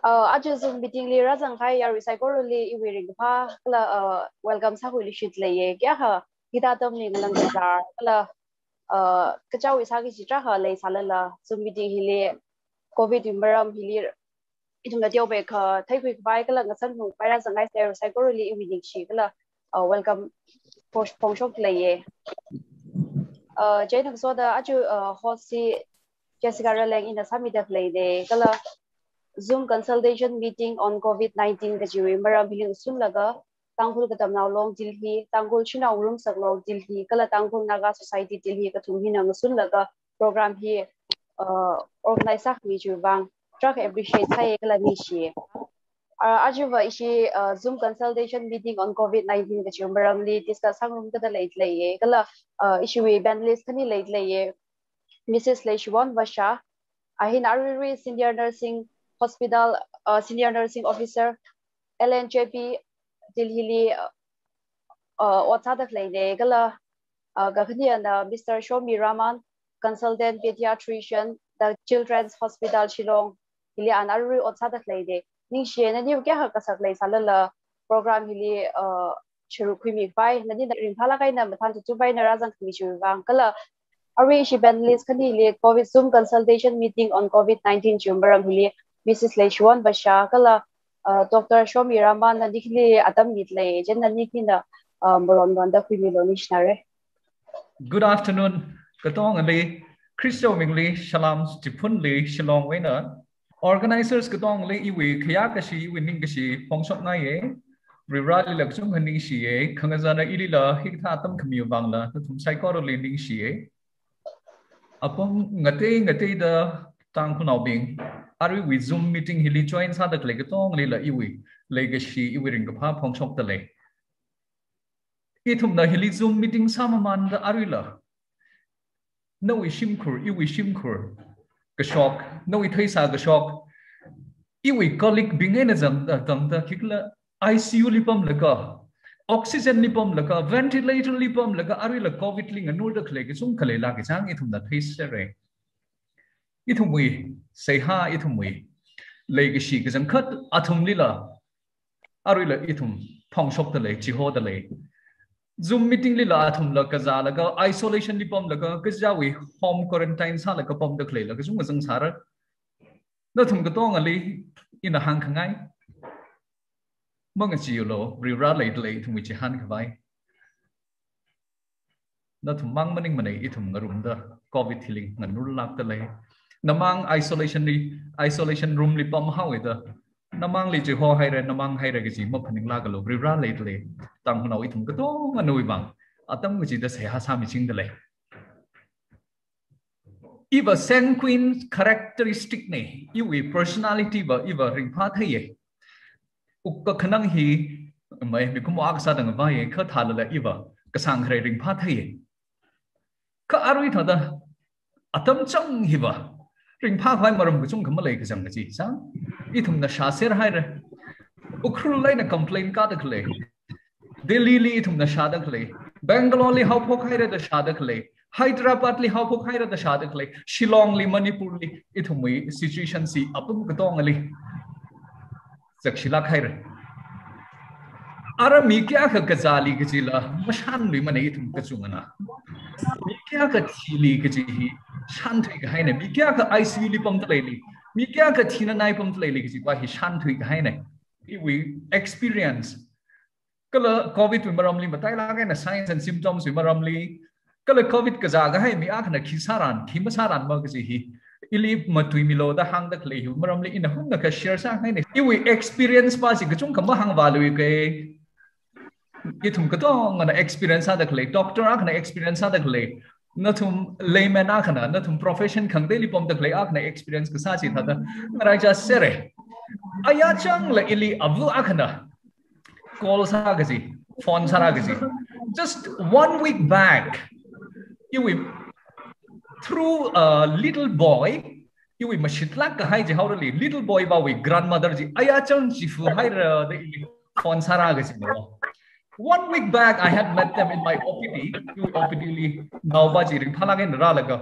Aja Zoom meeting li razang khai ya recycle li iwiring pha kala welcome sa huli shit le ye kya ha kita tom ni ngalang bazar kala ka chaw isa ki chitra ha le sala la Zoom meeting hi le covid imbaram hi li itung da tio be kha thai quick bai kala ngasan hu pai razang khai sa recycle li iwiring shi kala welcome post phong le ye jai thang so da aju host si Jessica Raleng in the summit of le de kala Zoom consultation meeting on COVID-19 ka jiwi maram hiling sun laga tangkhul ka tamnaw long jilhi tangkhul chinaw room sak long jilhi kala tangkhul naga society jilhi ka thumhi nang sun laga program hi organize sak mi ju bang truck appreciate sai kala ni shi ajuwa ishi Zoom consultation meeting on COVID-19 ka jiwi maram li discuss sang room ka da late ye kala ishi we panelist kani late ye Mrs. Leishwan Vasha ahin Aruri senior nursing hospital senior nursing officer LNJP Dilhili Otada Flane Gala Gakhnian Mr. Shomi Raman consultant pediatrician the Children's Hospital Shillong Hili Anaruri Otada Flane Ning Shen and you get her Kasaklay Salala program Hili Chirukumi Pai Nadina Rimpala Kaina Matan to buy Narazan Commission Vankala Ari Shibanlis Kanili COVID Zoom consultation meeting on COVID-19 Jumbaram Hili Mrs. Leishwan Basha kala Dr. Shomi Raman na dikli atam mitle jen na nikina moron banda kwimilo nishnare. Good afternoon. Katong ali Christo Mingli Shalom Stipunli Shalom Wena. Organizers katong li iwi kaya kashi winning kashi pongsok na ye. Rirali laksung haning siye kangazana ilila hikta atam kamiyo bangla tum saikoro lending siye. Apong ngate da tang kunau bing. Ari we Zoom meeting hili join sa da kle katong li la iwi legacy iwi ring pa pongsok tale. Itum na hili Zoom meeting sama man da ari la. No we shimkur iwi shimkur gashok no we thaisa gashok iwi colleague bingen zam da kikla ICU lipam laka oxygen lipam laka ventilator lipam laka ari la covid ling anur da kle kisum kale la kisang itum da thaisa re. Itum we say ha itum we legacy kisang khat atum lila ari la itum pongsok tale jiho tale. Zoom meeting lila atum la kaza laga isolation lipam laga kajawi home quarantine sa laga pom da kle laga zum ngang sara na thum ka tong ali ina hang khangai mong chi lo rira le le thum chi han khawai na thum mang maning manai ithum ngarum da covid healing nganur lak ta le namang isolation room lipam hawida namang li ho haire namang haire gi ma phaning la galo rira le le tang hunau ithum ka to anui bang atam gi da se ha sa mi ching dale iba sanguine characteristic ne iwi personality ba iba ring pha thai ukka khanang hi mai mi kum ak sa dang ba ye kha thala la iba ka sang khre ring pha thai ka arui thada atam chang hi ba ring pha khai maram gu chung kham lai ka jang chi sa itum na sha ser hai re ukhru lai na complain ka da khle Delhi li itum na sha da khle Bangalore li how phok hai re da sha da khle Hyderabad li how phok hai re da sha da khle Shillong li Manipur li itum wi situation si apum ka tong ali sakshila khai re ara mi kya ka gazali ka jila mashan li mane itum ka chungana mi kya ka thili ka ji hi shan thui ka haine mi kya ka ICU li pam tlai li mi kya ka thina nai pam tlai li ka ji wa hi shan thui ka haine we experience kala covid wi maram li matai la ga na signs and symptoms wi maram li kala covid ka za ga hai mi ak na khisaran khimasaran ma ka ji hi ili matui milo da hang da kle hu maram li in hung na ka share sa haine we experience pa si ka chung kam hang value ke itum ka to ngana experience da kle doctor ak na experience da kle na thum layman ak na thum profession khang de li pom da kle ak na experience ka sa chi tha da ngai ja sere aya chang la ili avu ak na call sa ga ji phone sa ga ji just 1 week back you through a little boy you we mashitla ka hai je how really little boy ba we grandmother ji aya chang ji fu hai the phone sa ga ji 1 week back I had met them in my OPD li now ba ji ring phala gen ra laga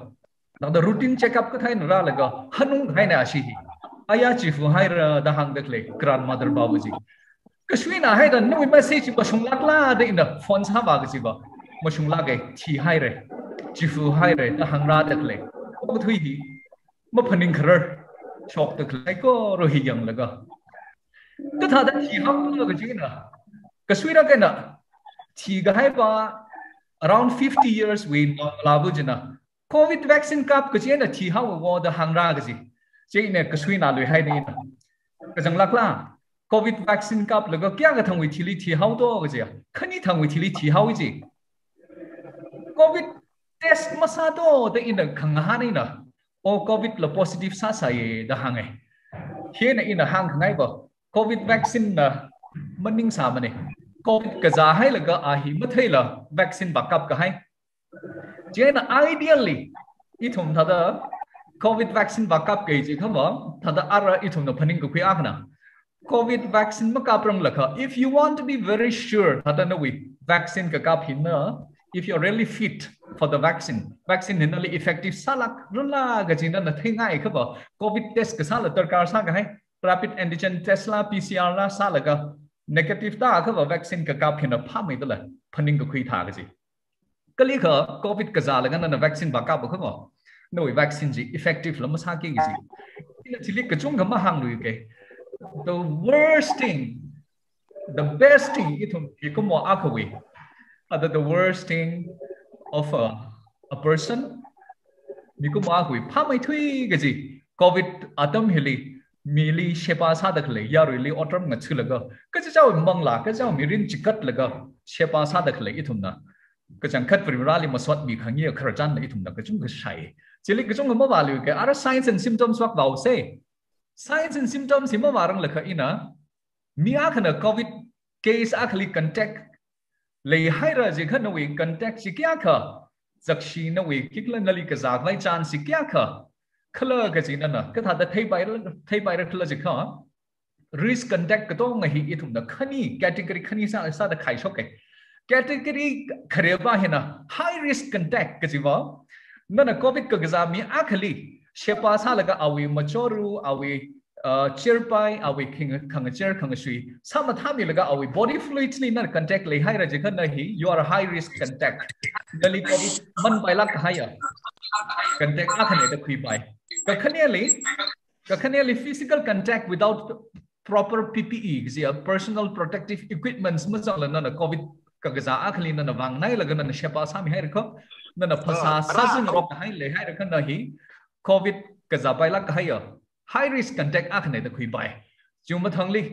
now the routine checkup ka thai ra laga hanung hai na shi hi aya chifu haira da hang dekle grandmother babuji kaswina haida noi message ba sunglakla de in the phone sa ba gasi ba masungla ge thi haire chifu haire da hang ra dekle ko thui hi ma phaning khar shop dekle ko ro hi yang laga ka tha da thi hang to ga jina kaswira ke na thi ga hai ba around 50 years we labujina COVID vaccine kap ka chena thi ha wo da hang ra ga ji chene kaswina lui hai ni ka jang lakla COVID vaccine kap laga kya ga thangwi thili thi ha to ga ji khani thangwi thili thi ha ji COVID test masa to da ina khang ha ni na o COVID la positive sa sa ye da hang ai he na ina hang ngai ba COVID vaccine na maning sa mane COVID ka za hai laga a hi ma thai la vaccine backup ka hai chena ideally ithum tha da COVID vaccine backup ke ji khama tha da ara ithum na phaning ko khia khna COVID vaccine ma kaprang lakha if you want to be very sure tha da no we vaccine ka kap hin na if you're really fit for the vaccine hinali effective salak rula ga jina na thingai khaba COVID test ka sala tarkar sa ga hai rapid antigen test la PCR la sala ga negative ta khaba vaccine ka kap hin na pha mai da la phaning ko khui tha ga ji kali kha COVID ka za la ga na vaccine backup khama no vaccine ji effective la ma sa ki ji ina chili ka chung ga ma hang lui ke the worst thing the best thing itum ikomo akawi the worst thing of a person ikomo akawi pha mai thui ga ji COVID atam hili mili shepa sa dak le ya really otram nga chulaga ka chau mangla ka chau mirin chikat laga shepa sa dak le itum na ka chang khat primrali maswat mi khangi kharajan na itum na ka chung ga shai chili ka chung ma value ke ara signs and symptoms wak bau se signs and symptoms hima warang lakha ina mi akhana COVID case akhli contact le haira je khana we contact si kya kha zakshi na we kikla nali ka zak lai chan si kya kha khala ka jina na ka tha da thai bai ra khala je kha risk contact ka to ngahi itum na khani category khani sa da khai sok ke category khareba hina high risk contact ka jiwa na COVID ka gaza mi akhli shepa sa laga awi machoru awi chirpai awi khang cher khang sui sama thami laga awi body fluids ni na contact le hai ra je khan nahi you are a high risk contact dali COVID man bai lak haya contact akhane da khui bai ka khaniali physical contact without proper PPE is a personal protective equipments mazala na COVID ka gaza akhli na wang nai laga na shepa sa mi hai ra na phasa sajin rok hai le hai ra khan nahi COVID ka zapai la ka haya high risk contact akhne da khui bai chuma thangli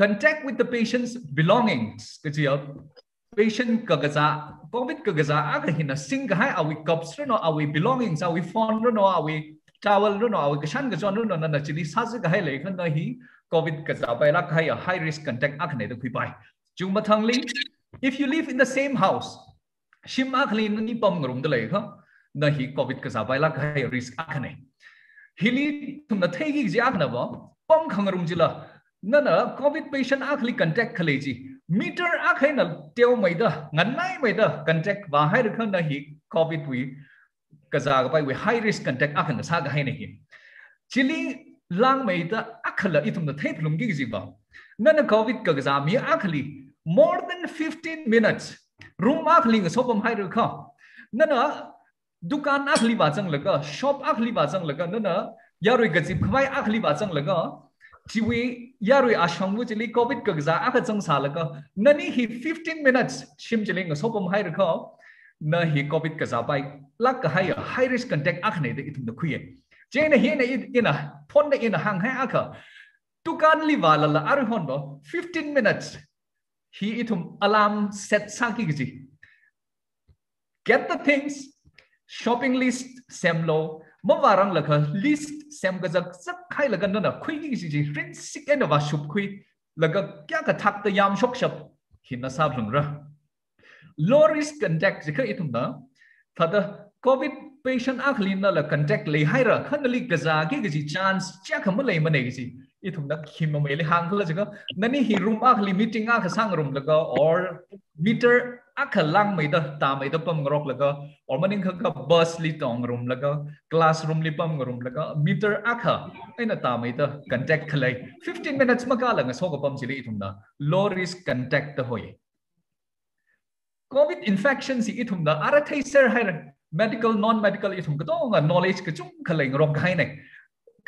contact with the patient's belongings ka ji patient ka gaza COVID ka gaza akha hina sing hai awi cups no awi belongings awi phone no awi towel no awi kashan ga jon no na chili sa ga hai le khan na hi COVID ka zapai la ka haya high risk contact akhne da khui bai chuma thangli if you live in the same house shim akhli ni pam ngrum da le kha na hi COVID ka zapai la ka risk akhne hili tum na thegi ji akhna ba pam khangarum jila na COVID patient akhli contact khale ji meter akhai na teu mai da nganai mai da contact ba hai ra khan na hi COVID wi ka za ga pai wi high risk contact akhna sa ga hai na hi chili lang mai da akhla itum na thei plum gi ji ba na COVID ka za mi akhli more than 15 minutes room akhli ga sopam hai ra kha na dukan akhli ba chang laga shop akhli ba chang laga na yaroi gajib khwai akhli ba chang laga chiwi yaroi ashangmu chili COVID ka za akha chang sa laga nani hi 15 minutes shim chili nga sopam hai rakha na hi COVID ka za pai lak ka hai high risk contact akhne de itum da khuye je na hi na ina phone na ina hang hai akha dukan li wala la ar hon bo 15 minutes hi itum alarm set sa ki gi get the things shopping list semlo mawarang lakha list sem ga jak khai laga na khui gi ji rin sik en wa shup khui laga kya ka thak ta yam shok shap hinna sab lung ra low risk contact je ka itum na thada COVID patient aklina la contact le haira khanali gaza ki chance cha kham le mane gi I thum da khim me le hang la jiga nani hi room akli meeting ak sang room laga or meter akhalang mai da ta mai da pam grok laga or maning kha bus li tong room laga classroom li pam room laga meter akha aina ta mai da contact khalai 15 minutes makala nga so ga pam chili thum da low risk contact da hoy COVID infection si ithum da ara thai ser haira medical non medical ithum ka to nga knowledge ka chung khalai ngrom khai ne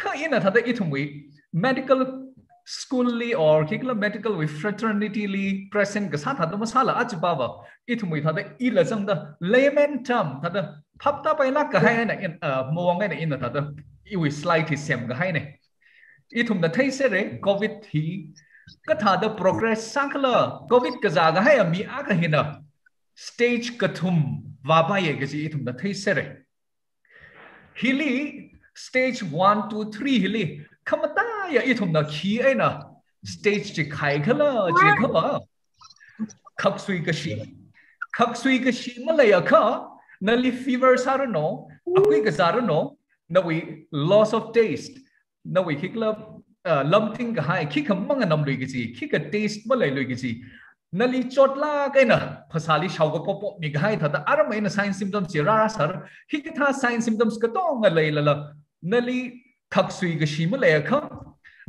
kha ina thada ithum wi medical school li or kikla medical with fraternity li present ka sa thada masala ach baba ithum wi thada ila jang da layman term thada phapta paila ka hai na in mowang na in thada I wi slight sem ka hai ne ithum da thai ser COVID hi ka thada progress sakla COVID ka za ga hai mi a ka hina stage kathum waba ye gaji ithum da thai sere hili stage 1 2 3 hili khamata ya ithum da khi aina stage chi khai khala ji khaba khaksui ka shi malaya kha nali fever sarano akui ka sarano nawi loss of taste nawi hikla lumting ka hai khi khamang nam lui gaji khi ka taste malai lui gaji nali chotla kaina phasali shauga popo mi gai thada aramaina sign symptoms chirara sar hikitha sign symptoms ka tonga leilala nali khaksui ga shima le kha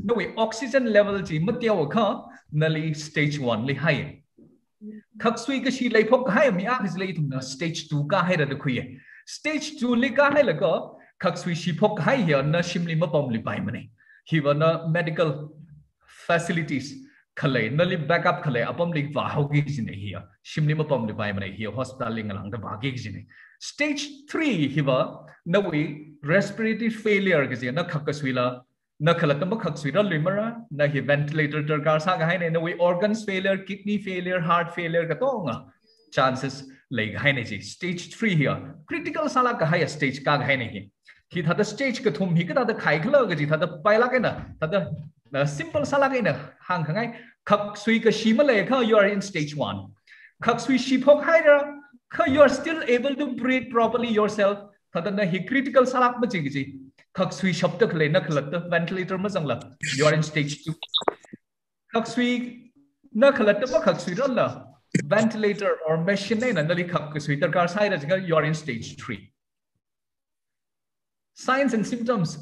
noi oxygen level ji matyaw kha nali stage 1 li hai khaksui ga shi lai phok hai mi a khis lai thumna stage 2 ka hai ra da khuye stage 2 li ka hai la ka khaksui shi phok hai ya na shimli ma pom li pai mane hi wa na medical facilities khale nali backup khale apam lik wa hogi jine hi shimli ma pom li bai mane hi hospital ling lang da ba gi jine stage 3 hi wa nawi respiratory failure gi na khakaswila na khalatamba khakswira limara na hi ventilator tarkar sa ga hai ne nawi organs failure kidney failure heart failure ka tonga chances le ga hai ne ji stage 3 hi critical sala ka hai stage ka ga hai ne hi thada stage ka thum hi ka da khai khla ga ji thada paila ka na thada simple sala ga na hang khangai khaksui ka shima le kha you are in stage 1 khaksui shipok hai ra kha you are still able to breathe properly yourself thada na hi critical salak ma ji ji khaksui shabta khle na khalat ventilator ma jangla you are in stage 2 khaksui na khalat ma khaksui ra la ventilator or machine na nali khaksui tarkar sai ra ji you are in stage 3 signs and symptoms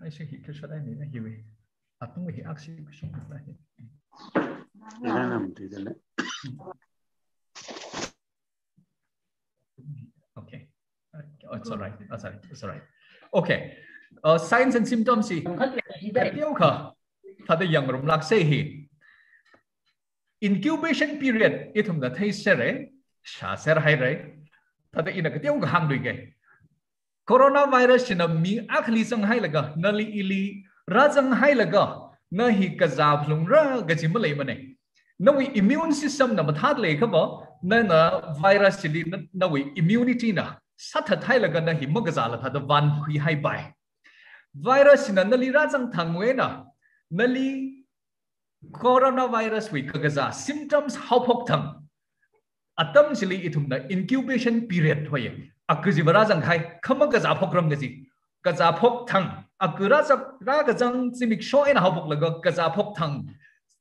I say he should I mean he we atung hi aksi question na hi nam ti dele okay it's all right it's all right okay signs and symptoms hi tiêu kha thada yang rum lak se hi incubation period ithum da thai sere sha ser hai rai thada ina ka tiêu ga hang dui ge coronavirus china mi akhli sang hai laga nali ili rajang hai laga na hi ka za phlung ra ga chim lei mane nawi immune system na mathat le kha ba na virus chili nawi immunity na satha thai laga na hi mag za la tha da van khui hai bai virus na nali rajang thangwe na nali coronavirus wi ka ga za symptoms how phok thang atam chili ithum na incubation period hoye akuji barajang khai khama ga za phok ram ga ji ga za phok thang akura sa ra ga jang chimik sho en hawbok laga ga za phok thang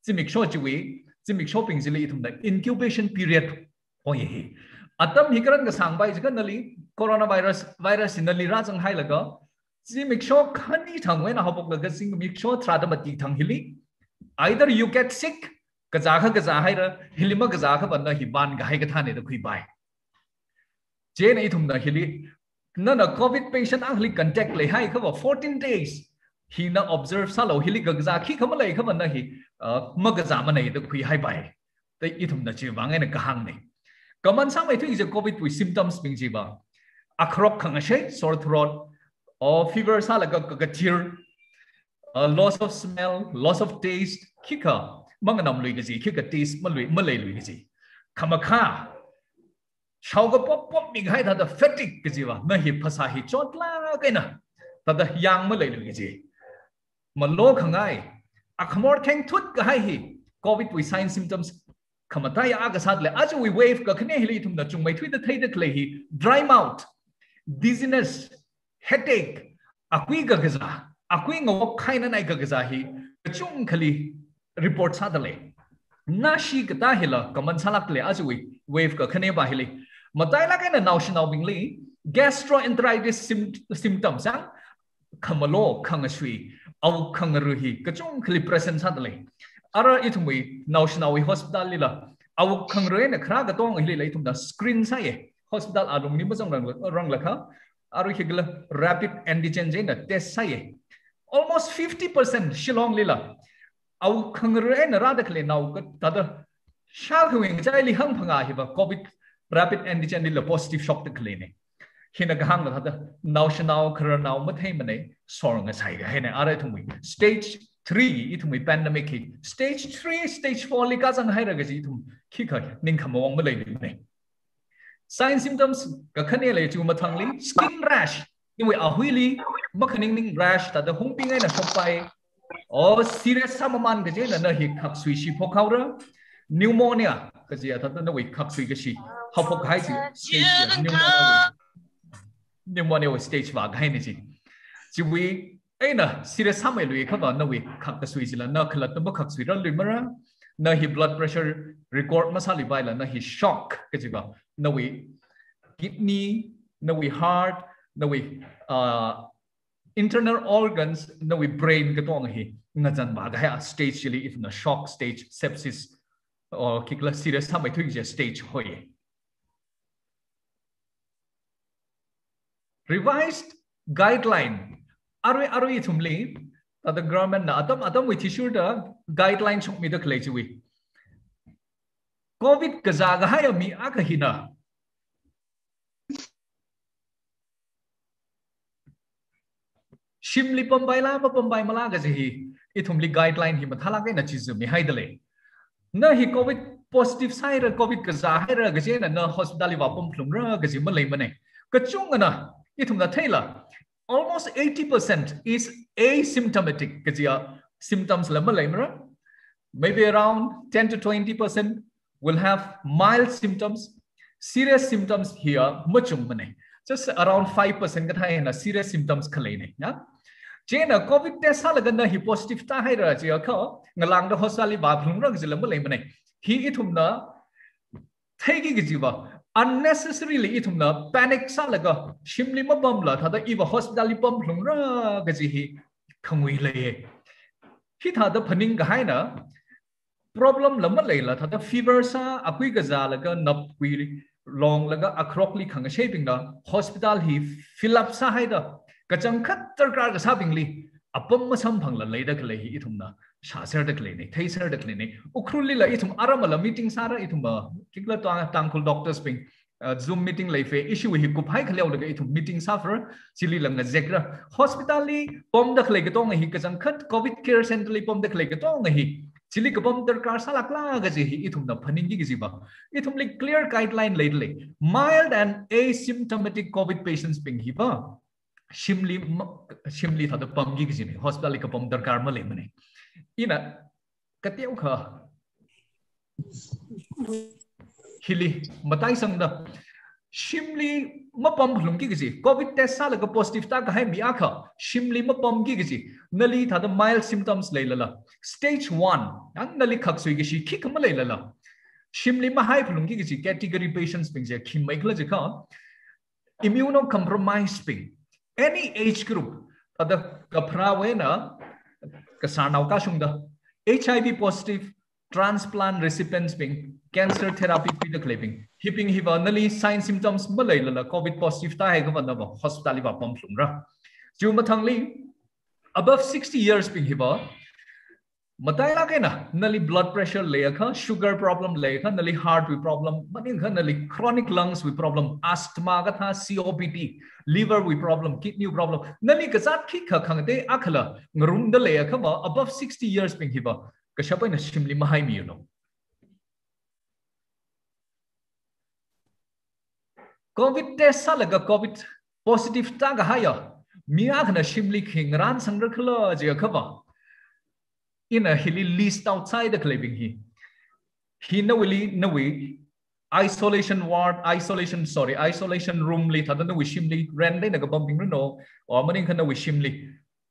chimik sho chiwi chimik shopping jili ithum da incubation period hoye hi atam hikaran ga sang bai jiga nali coronavirus virus nali ra jang hai laga chimik sho khani thang wen hawbok laga chimik sho trada mati thang hili either you get sick ga za hai ra hilima ga za kha ban na hi ban ga hai ga thane da khui bai Jane itum na hili na COVID patient ang hili contact le hai khawa 14 days hi na observe salo hili gagza khi khama le khama na hi magaza ma nei da khui hai bai tai itum na chi wang na kahang nei kaman sa mai thu is COVID with symptoms ping ji ba akrok khang a shay sore throat or fever sala ga tear loss of smell loss of taste khika manganam lui ga ji khika taste ma le lui ga ji khama kha Shauga pop mi gai thada fatigue kijiwa na hi phasa hi chotla kaina tada yang ma leilu gi ma lo khangai akhmor theng thut ga hai hi COVID with sign symptoms khamata ya aga sat le aju we wave ka khne hili thum na chung mai thui da thai da kle hi dry mouth dizziness, headache, akui gagaza, akui ngok kaina nai gagaza hi, kachung khali report sadale. Nashi kata hila kaman salak le azui wave ka khane ba hili. Matai la kaina national bingli gastroenteritis symptoms ang kamalo kangasui au kangaruhi kachung khali present sadale. Ara itumi national hospital lila au kangre na khra ga tong hili lai tumda screen sai hospital adung ni basang rang lakha aru higla rapid antigen na test sai almost 50% shillong lila au kangre na ra da khle nau ka tada shal huing chai li hang phanga hi ba covid rapid antigen lila positive shock ta khle ne hina ga hang da national khra nau ma thai mane sorng sai ga hena ara thumi stage 3 itumi pandemic hi stage 3 stage 4 li ka sang hai ra ga ji thum khi kha ning khamong ma lai ne sign symptoms ka khane le chu ma thangli skin rash ni we a huili ma khaning ning rash ta da hung pingai na sopai o serious samaman ga je na hi khak sui shi phokhaura pneumonia ka ji ta na we khak sui ga shi ha phok hai ji stage pneumonia we stage ba ga ni ji ji we Aina serious samai lui khaba na we khak ta sui sila na khalat na khak sui ra lui mara na hi blood pressure record masali bai la na hi shock ke jiba na we kidney na we heart na we internal organs na we brain ka tong hi nga jan ba ga stage li if na shock stage sepsis or kikla serious samai thu je stage hoye revised guideline Arui thumli that the government na atam we issue the guidelines mi the clay chui covid kazaga haya mi akahina shimli pambaila pambai mala ga ji ithumli guideline hi mathala ga na chiz mi haidale na hi covid positive side covid kaza haira ga je na hospital wa pom plum ra ga ji ma lei mane ka chung na ithumna thaila almost 80% is asymptomatic kajia symptoms maybe around 10 to 20% will have mild symptoms serious symptoms here muchum mane just around 5% ka thai na serious symptoms khalai ne ya jena covid test halaga na hi positive ta hai ra ji kha ngalang da hospital ba phung ra gizlam mane hi ithumna thai gi jiwa unnecessarily itumna panic salaga shimli ma bamla thada iwa hospital pam hlungra gaji hi khangui le hi thada phaning ga haina problem lam leila thada fever sa apui ga zalaga napui long laga akrokli khang shaping da hospital hi fill up sa haida kachang khat tarkar ga sabingli apam ma sam phangla leida kle hi itumna shaser da kle ne thaiser da kle ne ukruli la itum aramala meeting sara itum kikla tangkul doctors ping zoom meeting lai fe issue hi ku phai khlew daga itum meeting suffer chili langa zekra hospital li pom da kle ga tong hi kachang khat covid care center li pom da kle ga tong hi chili ka pom tarkar salak la ga ji hi itum na phaning gi ji ba itum li clear guideline lai mild and asymptomatic covid patients ping hi ba shimli thada pam gi ji ne hospital ka pom darkar ma le mane ina kateu kha hili matai sang da shimli ma pamhlum gi ji covid test sala ka positive ta ka hai mi akha shimli ma pam gi ji nali thada mild symptoms le la stage 1 ang nali khak sui gi shi khi kham le la shimli ma hai phlum gi ji category patients ping je khi mai kla je kha immunocompromised ping any age group thada kapra wena kasarnau ka sungda HIV positive transplant recipients ping cancer therapy pi the clapping hipping hivanali sign symptoms malai la covid positive ta hai ga ba hospital ba pam flung ra ju mathangli above 60 years ping hiba matai la ke na nali blood pressure le kha sugar problem le kha nali heart with problem maning kha nali chronic lungs with problem asthma ka tha COPD liver with problem kidney problem nali ka zat khi kha khangte akhala ngrum da le kha ba above 60 years ping hiba ka shapai na shimli mahai mi no covid test salaga covid positive ta ga haya mi akhna shimli khingran sangra khla je kha ba in a hilly list outside the claiming he knowingly isolation ward isolation room li thada na wishim li rent na ka bombing no or maning kana wishim li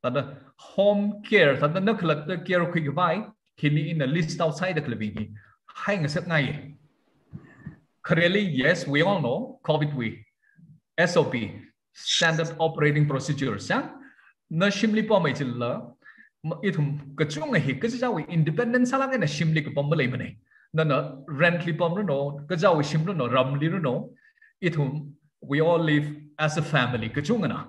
thada home care thada na khlak the care khu gi vai hili in a list outside the clubbing hi hai nga sak ngai clearly yes we all know covid we SOP standard operating procedures ya na shimli po mai chilla ithum ka chung hi ka jaw independent sala na shimli ko pom lai mane na rent li pom no ka jaw shim no ram li no ithum we all live as a family ka chung na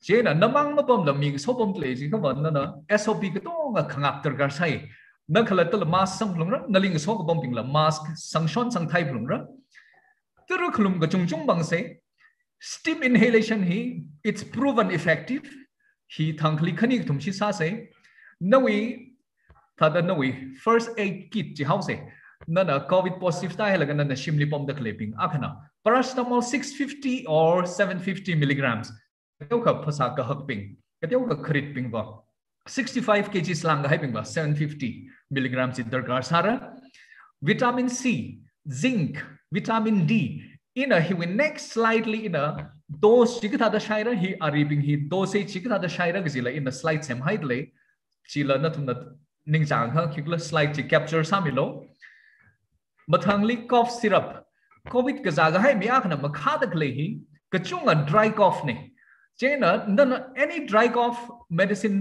je na namang ma pom la mi so pom ple ji ka ban na SOP ka to nga khangak ter gar sai na khala tel mask sang lung ra na ling so ka pom ping la mask sang shon sang thai lung ra ter khlum ka chung chung bang se steam inhalation hi it's proven effective hi thangli khani thum shi sa se nawi thada nawi first aid kit ji house na covid positive ta hela na shimli pom da clipping akhana paracetamol 650 or 750 milligrams kateu ka phasa ka hakping kateu ka khrit ping ba 65 kg slang hai ping ba 750 milligrams in darkar sara vitamin C zinc vitamin D in a he will next slightly in a dose chikita da shaira he aribing he dose chikita da shaira gizila in the slide sem height le chila na thum na ning jang ha kikla slide chi capture samilo mathangli cough syrup covid ka jaga hai mi akhna makha da kle hi kachunga dry cough ne chena na any dry cough medicine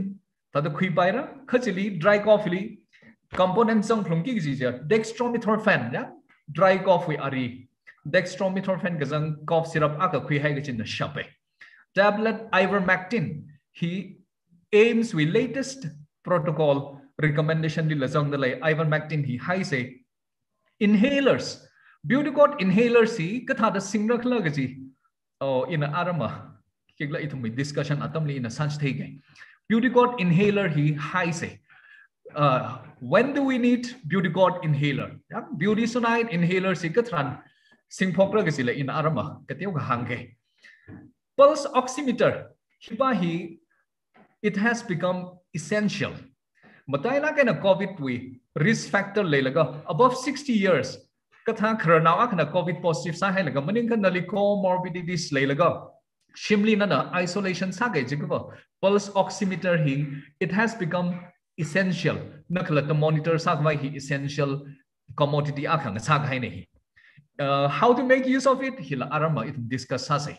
ta da khui paira khachili dry cough li component song from ki ji ja dextromethorphan ya dry cough we ari dextromethorphan gazang cough syrup aka khui hai gachin na shape tablet ivermectin he aims with latest protocol recommendation li lazang da lai ivermectin he high say inhalers Butycot inhalers hi katha da singrak la gaji oh in arama kigla ithum discussion atamli in a such thing Butycot inhaler he high say when do we need Butycot inhaler yeah? Budesonide inhaler si katran singphokra gasila in arama kateu ga hangge pulse oximeter hibahi it has become essential matai la kana covid we risk factor leilaga above 60 years katha khrana akna covid positive sa hailaga maning kan nali comorbidities leilaga shimli na isolation sa ge jigba pulse oximeter hi it has become essential nakhala to monitor sa vai hi essential commodity akhang sa gai nei how to make use of it hila arama it discuss sa sai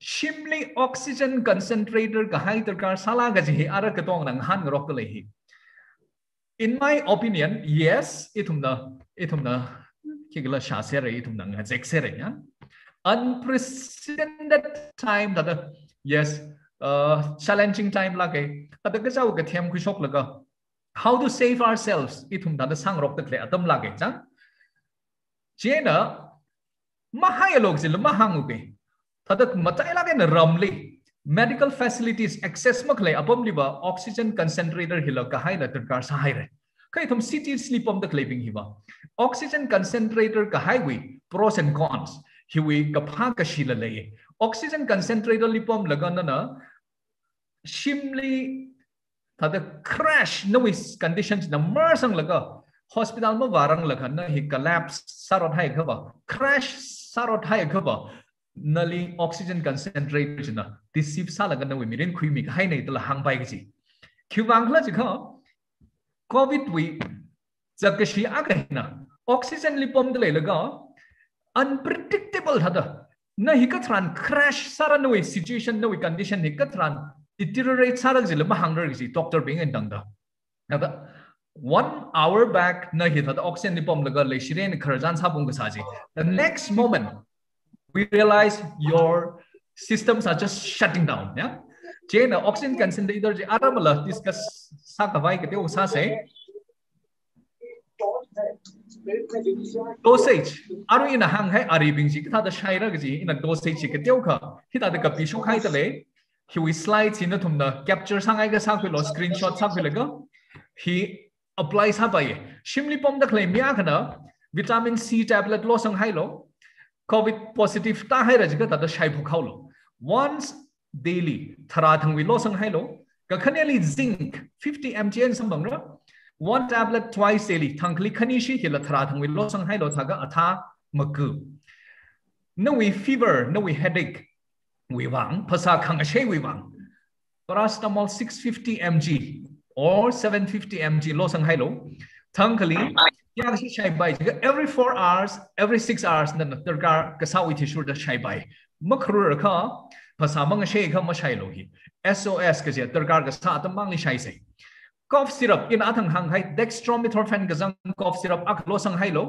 shimli oxygen concentrator ka hai tarkar sala ga ji ara ka tong nang han rok le hi in my opinion yes itumna kigla sha se re itumna nga jek se re ya unprecedented time that yes challenging time la ke ta ka jaw ka them khu shok la ka how to save ourselves itumna da sang rok ta atam la ke chang Jena mahayalog sila mahangupe tadak matai lagi na ramli medical facilities access maklay abom liba oxygen concentrator hila kahay na terkar sa hayre kay thum city sleepom the claiming hiba oxygen concentrator kahay we pros and cons hiwi kapha ka shila lay oxygen concentrator lipom lagana na shimli tadak crash no conditions na marsang laga hospital ma warang lakhan na hi collapse sarot hai khaba crash sarot hai khaba nali oxygen concentrator na tisip sala gan na we mirin khui mi hai nei tala hang bai gi khiwang khla ji kha covid we jakashi agahna oxygen lipom de laga unpredictable hada na hi ka tran crash sara no situation no condition hi ka tran deteriorate sara ji la ma hang gi doctor being and dang da na 1 hour back na hit the oxygen lipom laga le shiren kharjan sabung ga saji the next moment we realize your systems are just shutting down yeah chain oxygen concentrator je aramala discuss sa ka vai ke te sa se dosage aru in hang hai ari bing ji ka da shaira ga ji in dosage ke te ka hita da ka pishu khai ta le he we slides in thum na capture sangai ga sa lo screenshot sa laga he applies ha bai shimli pom da claim ya kana vitamin C tablet lo sang hai lo covid positive ta hai raj ga ta da shai phu khaw lo once daily thara thang wi lo sang hai lo ka khaneli zinc 50 mg sam bang ra one tablet twice daily thangli khani shi hila thara thang wi lo sang hai lo thaga atha maku no we fever no we headache we wang phasa khang a she we wang paracetamol 650 mg or 750 mg lo sang hai lo thangkali ya si chai bai every 4 hours every 6 hours na tarkar ka sawi thi shur da chai bai makhru kha phasa mang she kha ma chai lo hi SOS ka je tarkar ka sa ta mang li chai sai cough syrup in athang hang hai dextromethorphan ka jang cough syrup ak lo sang hai lo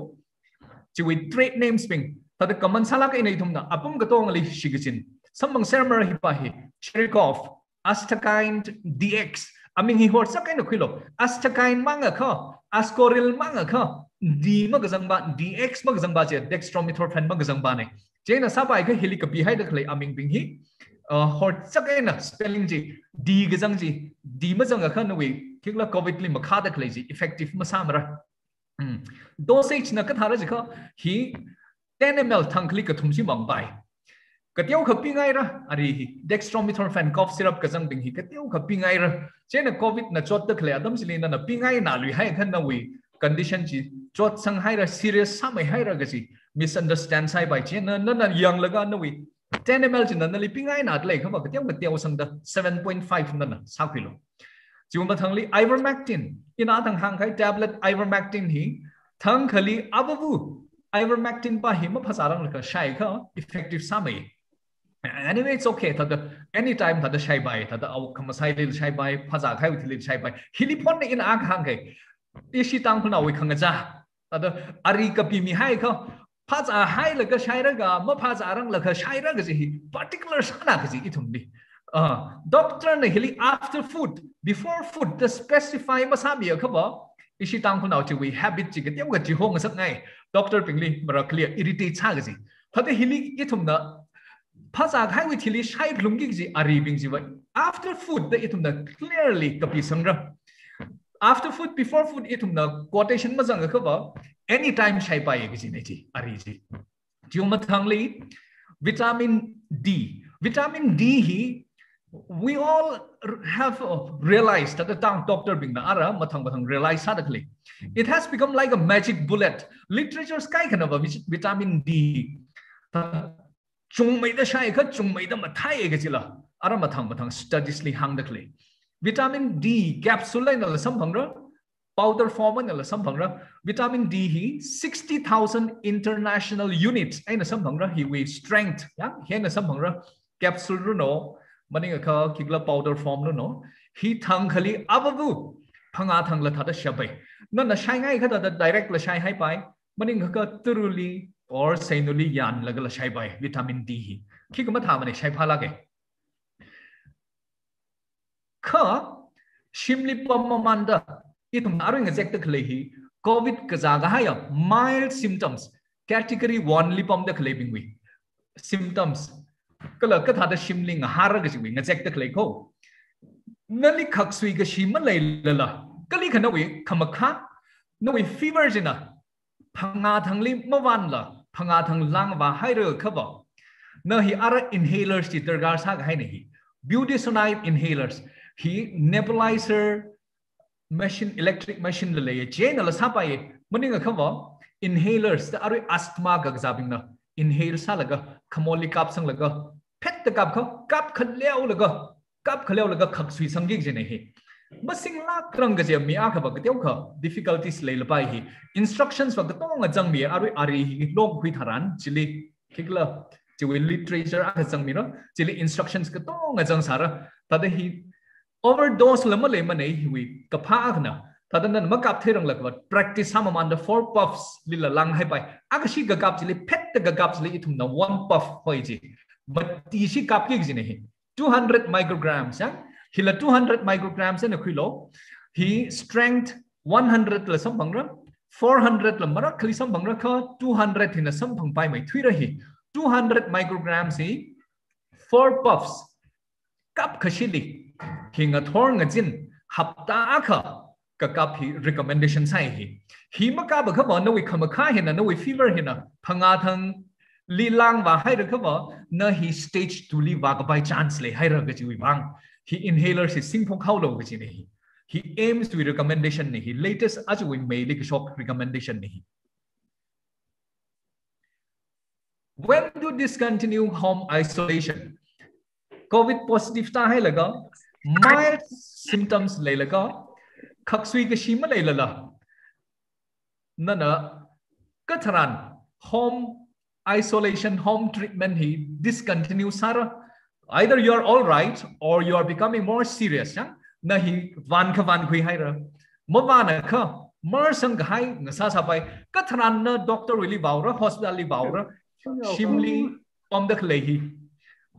chi with trade names ping ta da common sala ka inai thum na apum ka tong li shigichin samang sermer hi pa hi Cherikov Astakain DX aming hi hor sakai no khilo Astakain manga kha Ascoril manga kha D magazang ba DX magazang ba je dextromethorphan magazang ba ne jena sabai ka helicapi hai da khlai aming ping hi hor sakai na spelling ji D gazang ji D mazang kha no we kikla covid li makha da khlai ji effective masamra dosage na ka thara ji kha hi 10 ml thangkli ka thumsi mang bai katiau khapi ngai ra ari dextromethorphan cough syrup ka jang ding hi katiau khapi ngai ra chena covid na chot ta khle adam silina na pingai na lui hai khan na wi condition ji chot sang hai ra serious samai hai ra ga ji misunderstand sai bai chena na yang laga na wi 10 ml jin na li pingai na tlai khama katiau sang da 7.5 na sa kilo jiwa thangli ivermectin ina thang hang khai tablet ivermectin hi thang khali ababu ivermectin pa hi ma phasarang la shai kha effective samai anyway it's okay that anytime that the shai bai that the kamasai lil shai bai phaza khai with lil shai bai hilipon in ak hang kai ishi tang phuna wi khanga ja that ari kapi mi hai kha phaza hai la ka shai ra ga ma phaza rang la ka shai ra ga ji particular sana ga ji ithum ni doctor ne hili after food before food the specify masabi kha ba ishi tang phuna chi we habit chi ga tiam ga ji hong sak ngai doctor pingli mara clear irritate cha ga ji that hili ithum na Pasa khai with hili shai lungi ji ari bing ji after food the itum na clearly kapi sangra after food before food itum na quotation ma jang ka ba anytime shai pai gi ji ne ji ari ji jiuma thangli vitamin D hi we all have realized that the tang doctor bing na ara mathang realize sadakli it has become like a magic bullet literature sky kana ba vitamin D chung mai da shai kha chung mai da mathai ga chila ara mathang studies li hang dakle vitamin D capsule na la sam bhangra powder form na la sam bhangra vitamin D hi 60,000 international units aina sam bhangra hi we strength ya he na sam bhangra capsule ru no maning kha kigla powder form no hi thang khali ababu phanga thang la thada shabai na shai ngai kha da direct la shai hai pai maning kha turuli or sainuli yan lagala shai bai vitamin D hi khikama thamane shai phala ge kha shimli pamamanda itum aru ngajek ta khle hi covid ka jaga ha ya mild symptoms category 1 li pam da khle bingwi symptoms kala ka thada shimling har ga ji ngajek ta khle ko nali khaksui ga shima lai lala kali khana wi khamakha no wi fever jina phanga thangli mawan la phanga thang lang wa hairo khaba na hi ara inhalers ti tergar sa ga hai nahi budesonide inhalers hi nebulizer machine electric machine le ye chain la sa pa ye maning khaba inhalers ta aru asthma ga zabing na inhale sa laga khamoli kap sang laga phet ta kap khaleu laga khak sui sangi je nahi basing la krang ga je mi a kha ba ga teu kha difficulties le la pai hi instructions wa ga tong a jang mi ari hi log hui tharan chili kikla chiwi literature a jang mi no chili instructions ga tong a jang sara ta de hi overdose lama le manei hui ka pha na ta dan ma kap therang la ka practice sama man the 4 puffs lila lang hai pai aga shi ga kap chili phet ga kap chili ithum na 1 puff hoi ji but ti shi kap ki ji ne 200 micrograms ya hila 200 micrograms in a kilo he strength 100 la sam bangra 400 la mara khali sam bangra kha 200 hina sam phang pai mai thui rahi 200 micrograms hi 4 puffs kap khashili hinga thor nga jin hapta kha ka kap hi recommendation sai hi ma ka ba kha ba no wi khama kha hina no wi fever hina phanga thang li lang wa hai ra kha ba na hi stage 2 li wa ka by chance le hai ra ga ji wi bang he inhalers is sing phong khau lo ga ji ne he aims to recommendation ne he latest as we may like shock recommendation ne when you discontinue home isolation, COVID positive ta hai laga, mild symptoms lay laga, khaksui ke shima lay lala, nana katharan home isolation, home treatment he discontinue sara. Either you are all right or you are becoming more serious. Na hi van kui hai ra, mavana ka. Mer sang hai ngasa sapai katharan na doctor really baura hospital li baura shimli pom dak lehi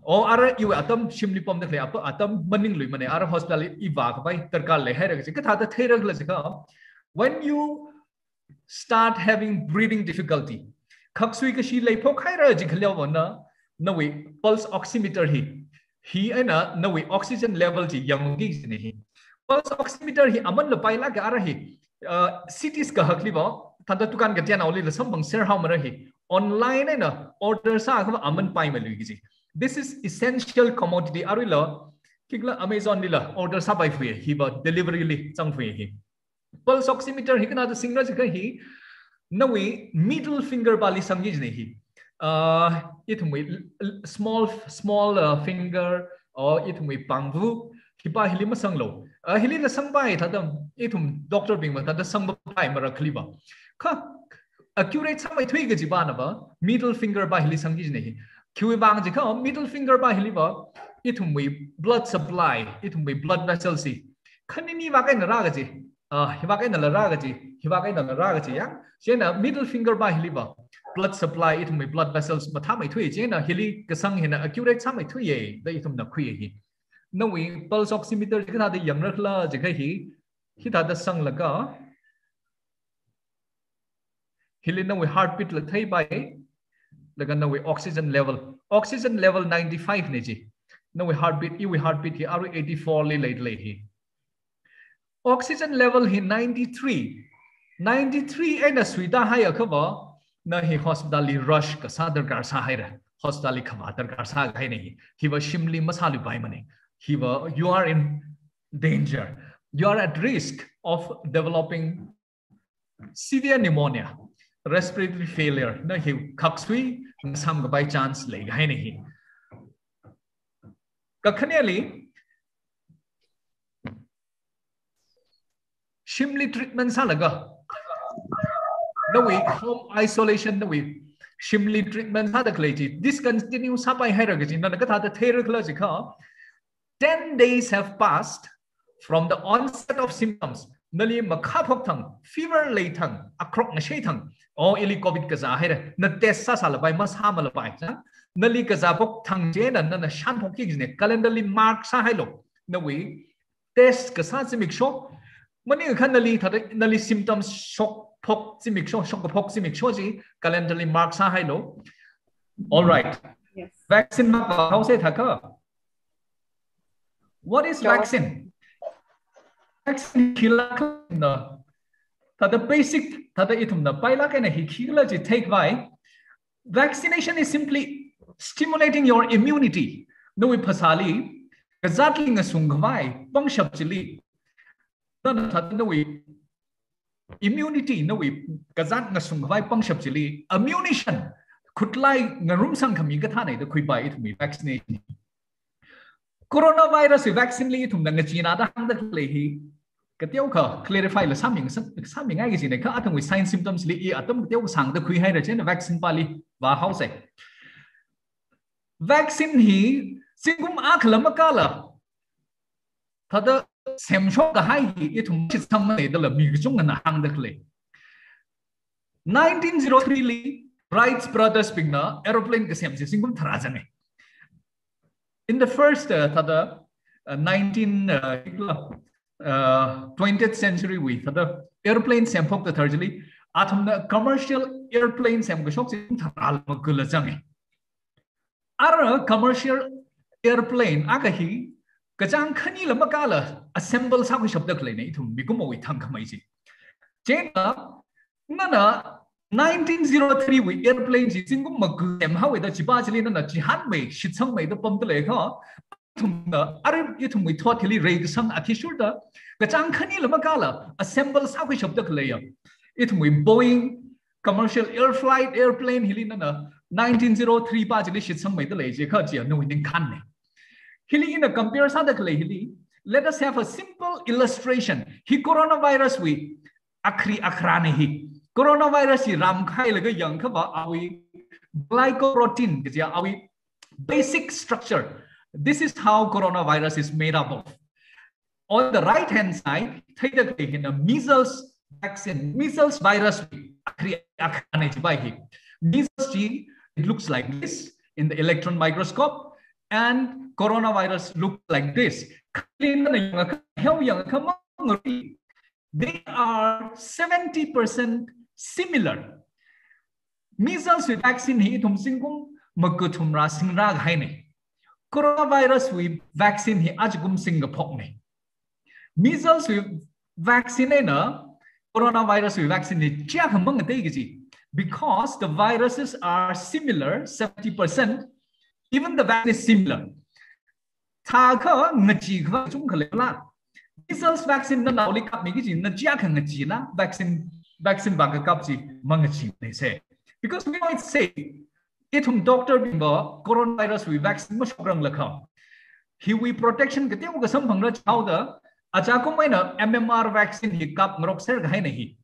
o ara you atam shimli pom dak le atam maning lui mane ara hospital i ba ka bai tarkal le hai ra ka tha ta thera la ka when you start having breathing difficulty khaksui ka shi lei phok hai ra ji khlew na no we pulse oximeter hi ana no we oxygen level ji yang gi ne hi pulse oximeter hi aman la pai la ka ara hi cities ka hakli ba thanda tukan ka tian awli la sambang share how mara hi online na order sa ka aman pai ma lui gi this is essential commodity arila kigla Amazon ni la order sa pai fui hi ba delivery li chang fui hi pulse oximeter hi kana the singer ka hi no we middle finger bali samgi ne hi it we small finger or it we pangbu hipa hilima sanglo hili la sangbai thadam ithum doctor bing ma thada sangba pai mara khliba kha accurate samai thui ga jibana ba middle finger ba hili sangi ne hi khui bang ji kha middle finger ba hili ba ithum we blood supply ithum we blood vessels si khanini wa kai na ra ga ji hiba kai na la ra ga ji hiba kai na la ra ga ji ya jena middle finger ba hili ba blood supply ithum we blood vessels ma tha mai thui jena hili ka sang hina accurate samai thui ye da ithum na khui hi no we pulse oximeter ka da yang rakla jega hi da sang laga hili no we heartbeat la thai bai laga no we oxygen level 95 ne ji no we heartbeat hi aru 84 le late hi oxygen level hi 93 ena suida hai akhawa na hi hospital li rush ka sadar kar sa hai ra hospital li khamatar kar sa gai nahi hi wa shimli masalu bai mane you are in danger. You are at risk of developing severe pneumonia, respiratory failure. Na hi khaksui sam by chance le gai nahi. Kakhaneli shimli treatment sa laga. No we home isolation no we shimli treatment sa da kleti discontinue sa pai hai ra ga jin na ka tha da thera kla ji kha 10 days have passed from the onset of symptoms. Nali makhapok thang, fever lay thang, akrok na shay thang, o ili COVID kaza hai na test sa salabai mas hamalabai. Nali kaza pok thang jena na shan pok kigine calendarly mark sa hai lo. Na we test kaza simik shock. Mani khan nali symptoms shock pok simik shock pok simik shock ji calendarly mark sa hai lo. All right. Yes. Vaccine ma how say thaka? What is vaccine? Vaccine kila na tada basic tada itum na paila kana hi kila ji take by vaccination is simply stimulating your immunity. No we pasali exactly ngasungwai pangshap chili tada tada no we immunity no we kazat ngasungwai pangshap chili ammunition kutlai ngarum sang khami ka thane da khui bai itum vaccination coronavirus vaccine li thum nang china da hang da le hi ka teu kha clarify la saming ai gi ne kha athang with sign symptoms li i atam teu sang da khui hai ra chen vaccine pali wa how se vaccine hi singum akhlam kala thada semsho ka hai hi i thum chi sam ne da la mi chung na hang da le 1903 li Wright brothers pingna aeroplane ka sem singum thara jane in the first 20th century we the airplane sempok the thirdly atom the commercial airplane sem go shop tharal magula jangi ara commercial airplane akahi kajang khani lamakala assemble sa ko shabda klei nei thum bikum oi thang khamai ji chena nana 1903 we airplane ji singum magem hawe da chiba chili na chi han me shitsang me da pam le kha thum na are ye thum we totally reg sang athishur da kachang khani lama kala assemble sa ko shabda klei it we Boeing commercial airplane hilina na 1903 pa jili shit sang mai de le je kha ji no ning khan ne hili in a comparison da kle hili let us have a simple illustration hi coronavirus we akhri akhra ne hi coronavirus hi ram khai le ga yang kha ba awi glycoprotein ke ja awi basic structure. This is how coronavirus is made up of. On the right hand side, in a measles vaccine, measles virus, measles gene, it looks like this in the electron microscope, and coronavirus looks like this. They are 70% similar. Measles vaccine hi thum singkum makuthum ra singra ghai ne. Coronavirus with vaccine hi ajgum singapok ne. Measles with vaccine na coronavirus with vaccine hi chia khamang te gi because the viruses are similar 70%, even the vaccine is similar. Tha kha ngachi kha chung khale la. Measles vaccine na nauli kap mi gi na chia kha ngachi na vaccine ba ka kap ji mangachi ne se. Because we might say, itum doctor bimba coronavirus we vaccine mashrang lakha. Hiwi protection kete uga samphang chawda achakum maina MMR vaccine hi kap ngrok ser ghai nahi.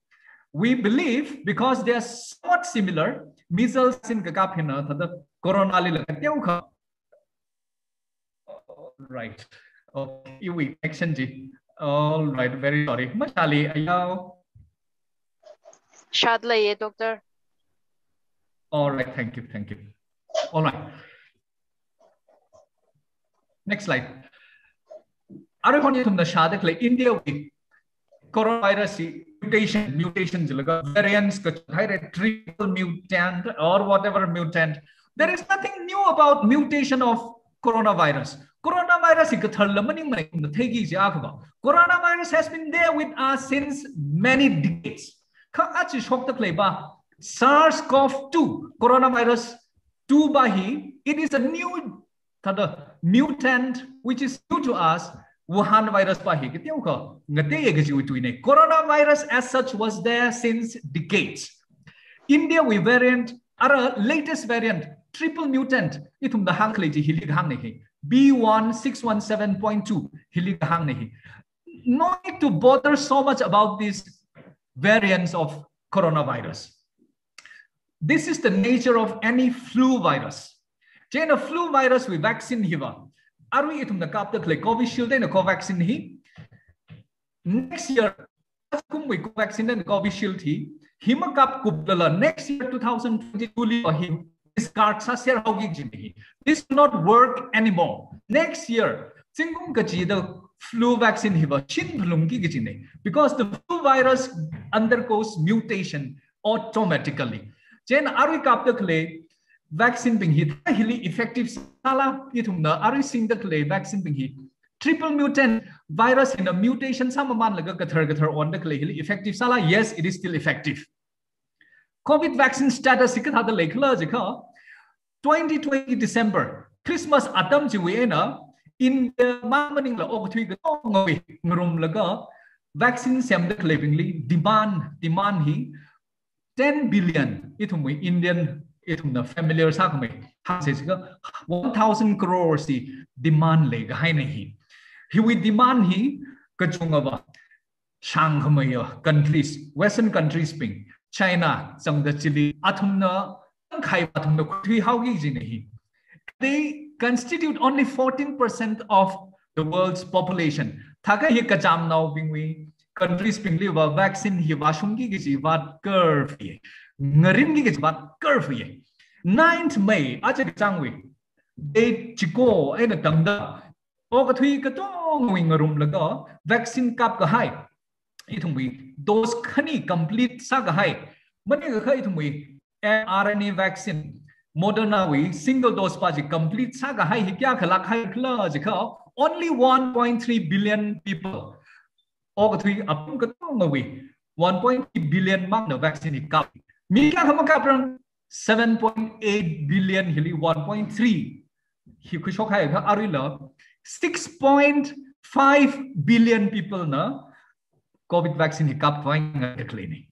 We believe because they are somewhat similar, measles in kap hina thada corona li lakate ukha. Right. Okay, iwi action ji. All right, very sorry. Mashali ayaw. Shadla ye doctor. All right, thank you. All right. Next slide. India with coronavirus mutation, variants, triple mutant or whatever mutant. There is nothing new about mutation of coronavirus. Coronavirus has been there with us since many decades. SARS-CoV-2 coronavirus 2 bahi, it is a new mutant which is new to us. Wuhan virus bahi coronavirus as such was there since decades. India we variant our latest variant triple mutant itum the hangleji hilig hang nehi B1617.2 hilig hang nehi. No need to bother so much about these variants of coronavirus. This is the nature of any flu virus. Chain of flu virus with vaccine hiva. Are we itum the kapta clay Covishield and a Covaxin he? Next year, we Covaxin and Covishield he. Hima kap kupla next year 2022 him. This card sasir hogi. This will not work anymore. Next year, singum kachi the flu vaccine hiva chin blumki gijine because the flu virus undergoes mutation automatically. Jen ari kapta clay vaccine being hit highly effective sala itumna ari sing the clay vaccine being hit triple mutant virus in a mutation samaman laga gathar on the clay highly effective sala. Yes, it is still effective. COVID vaccine status ikat hada lekla jika 2020 December Christmas atam jiwena in the mamaning la okutui ngawi ngrum laga vaccine sem the clavingly demand he 10 billion itumwi Indian itumna familiar sakme hasesga 1000 crores demand leg hainahi he will demand he kachungaba shanghmaya countries western countries ping China sang the Chile atumna khai atumna kutui haugi jinahi. They constitute only 14% of the world's population. Thaka hi kacham now bingwi countries pingli wa vaccine hi washungi gi wat curve ye ngarim gi wat curve ye 9th May acha changwi they chiko ena tangda o ka thui ka tong wing room laga vaccine kap ka hai itungwi dose khani complete sa ka hai mani ka khai itungwi mRNA vaccine Moderna we single dose pa complete sa ka hai hi kya khala khai khla jika only 1.3 billion people. All three up to 1.3 billion mang the vaccine kap. Mika hamakapran 7.8 billion hili 1.3. He kushok hai arila 6.5 billion people na COVID vaccine hi kap vaing clinic.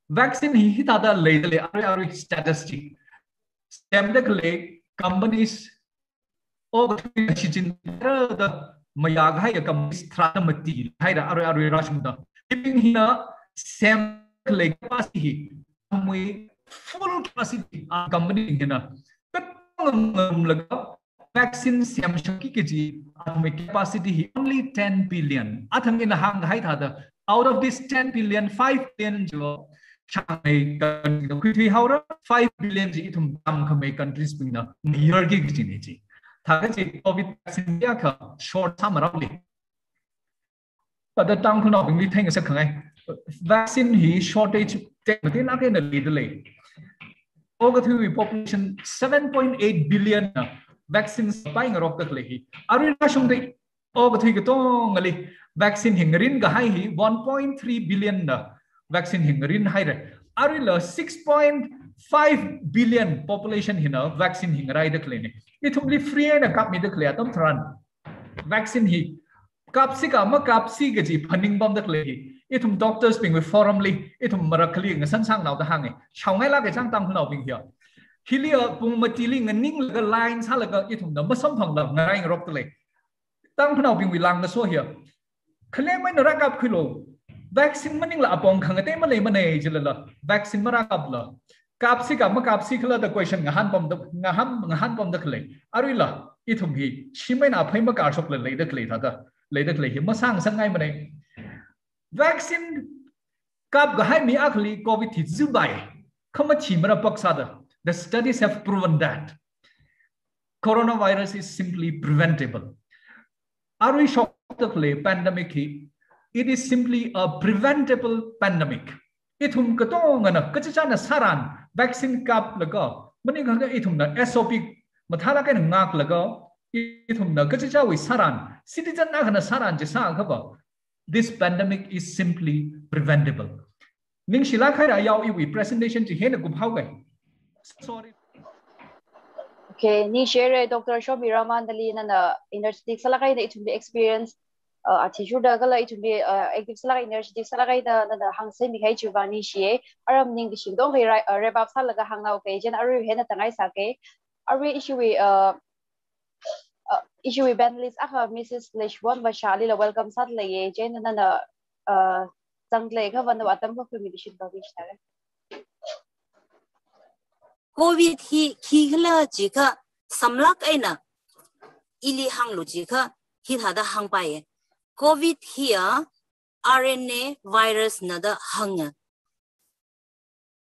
Vaccine hi tada ladele ari statistic. stem the clay companies over the Mayag higher companies Tramati, higher Ari Rashmuda. Keeping here, stem clay capacity, full capacity on company here. Vaccine stem capacity only 10 billion. Athang in a hang height out of this 10 billion, 5 billion. 5 billion itum tam khamai countries pingna year gi gini ji thaga ji covid vaccine ya kha short time roughly but the tang khuna bing thing sa khangai vaccine hi shortage te na ke na lead le over the population 7.8 billion vaccines pai ngarok tak le hi arina shung de over the to ngali vaccine hingarin ga hai hi 1.3 billion vaccine hingarin hai re arila 6.5 billion population hina vaccine hingarai de klene ithumli free na kap mi de kle atom thran vaccine hi kapsi ka ma kapsi ga ji phaning bom de kle hi ithum doctors ping with forumly ithum marakli nga san sang naw da hange chawngai la ga chang tam khnaw ping hia hilia pung matili nganing la line sa la ga ithum na masam phang la ngarai ngrok tle tam khnaw ping wi lang na so hia khle mai na rakap khilo vaccine maning la apong khangate malay manay jilala vaccine marakap la kapsi ka ma kapsi khla the question ngahan pom da khle arila ithum hi chimai na phai ma kar sok le da khle tha da khle hi ma sang sangai manai vaccine kap ga hai mi akhli covid thi zubai khama chimara paksa da the studies have proven that coronavirus is simply preventable arui shock da khle pandemic hi it is simply a preventable pandemic. Ithum katong na kachana saran vaccine kap laga mani khanga ithum na SOP mathala ka ngak laga ithum na kachacha wi saran citizen na khana saran je sa khaba this pandemic is simply preventable. Ning shila khaira yaw I presentation ji hena gu phau gai sorry okay ni share Dr. Shobi Ramandali na energetic salakai na ithum experience attitude gala it be active sala energy sala kai da hang se mi khai chubani shi aram ning gi shingdong hei rebab sala ga hang au ke jen aru he na tangai sa ke aru issue we bandlist akha Mrs. Leshwan wa shali la welcome sat le ye jen na chang le kha wan wa tam ko communication ba bi share covid hi khigla ji kha samlak aina ili hang lu ji kha hi tha da hang pa ye COVID here, RNA virus nada hanga.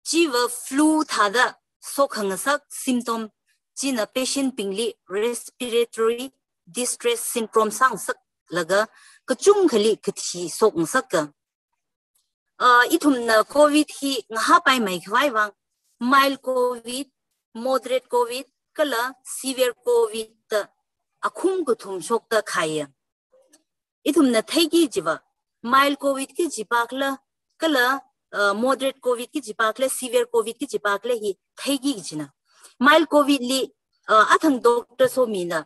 Jiva flu thada sok hanga sak symptom jina patient pingli respiratory distress syndrome sang sak laga kachung khali kathi sok sak ka. Itum na COVID hi ngaha pai mai khwai wang mild COVID, moderate COVID, kala severe COVID ta akhum kuthum sok ta khaya. Itum na thaigi jiba mild covid ki jipakla kala moderate covid ki jipakla severe covid ki jipakla hi thaigi jina mild covid li athang doctor so mina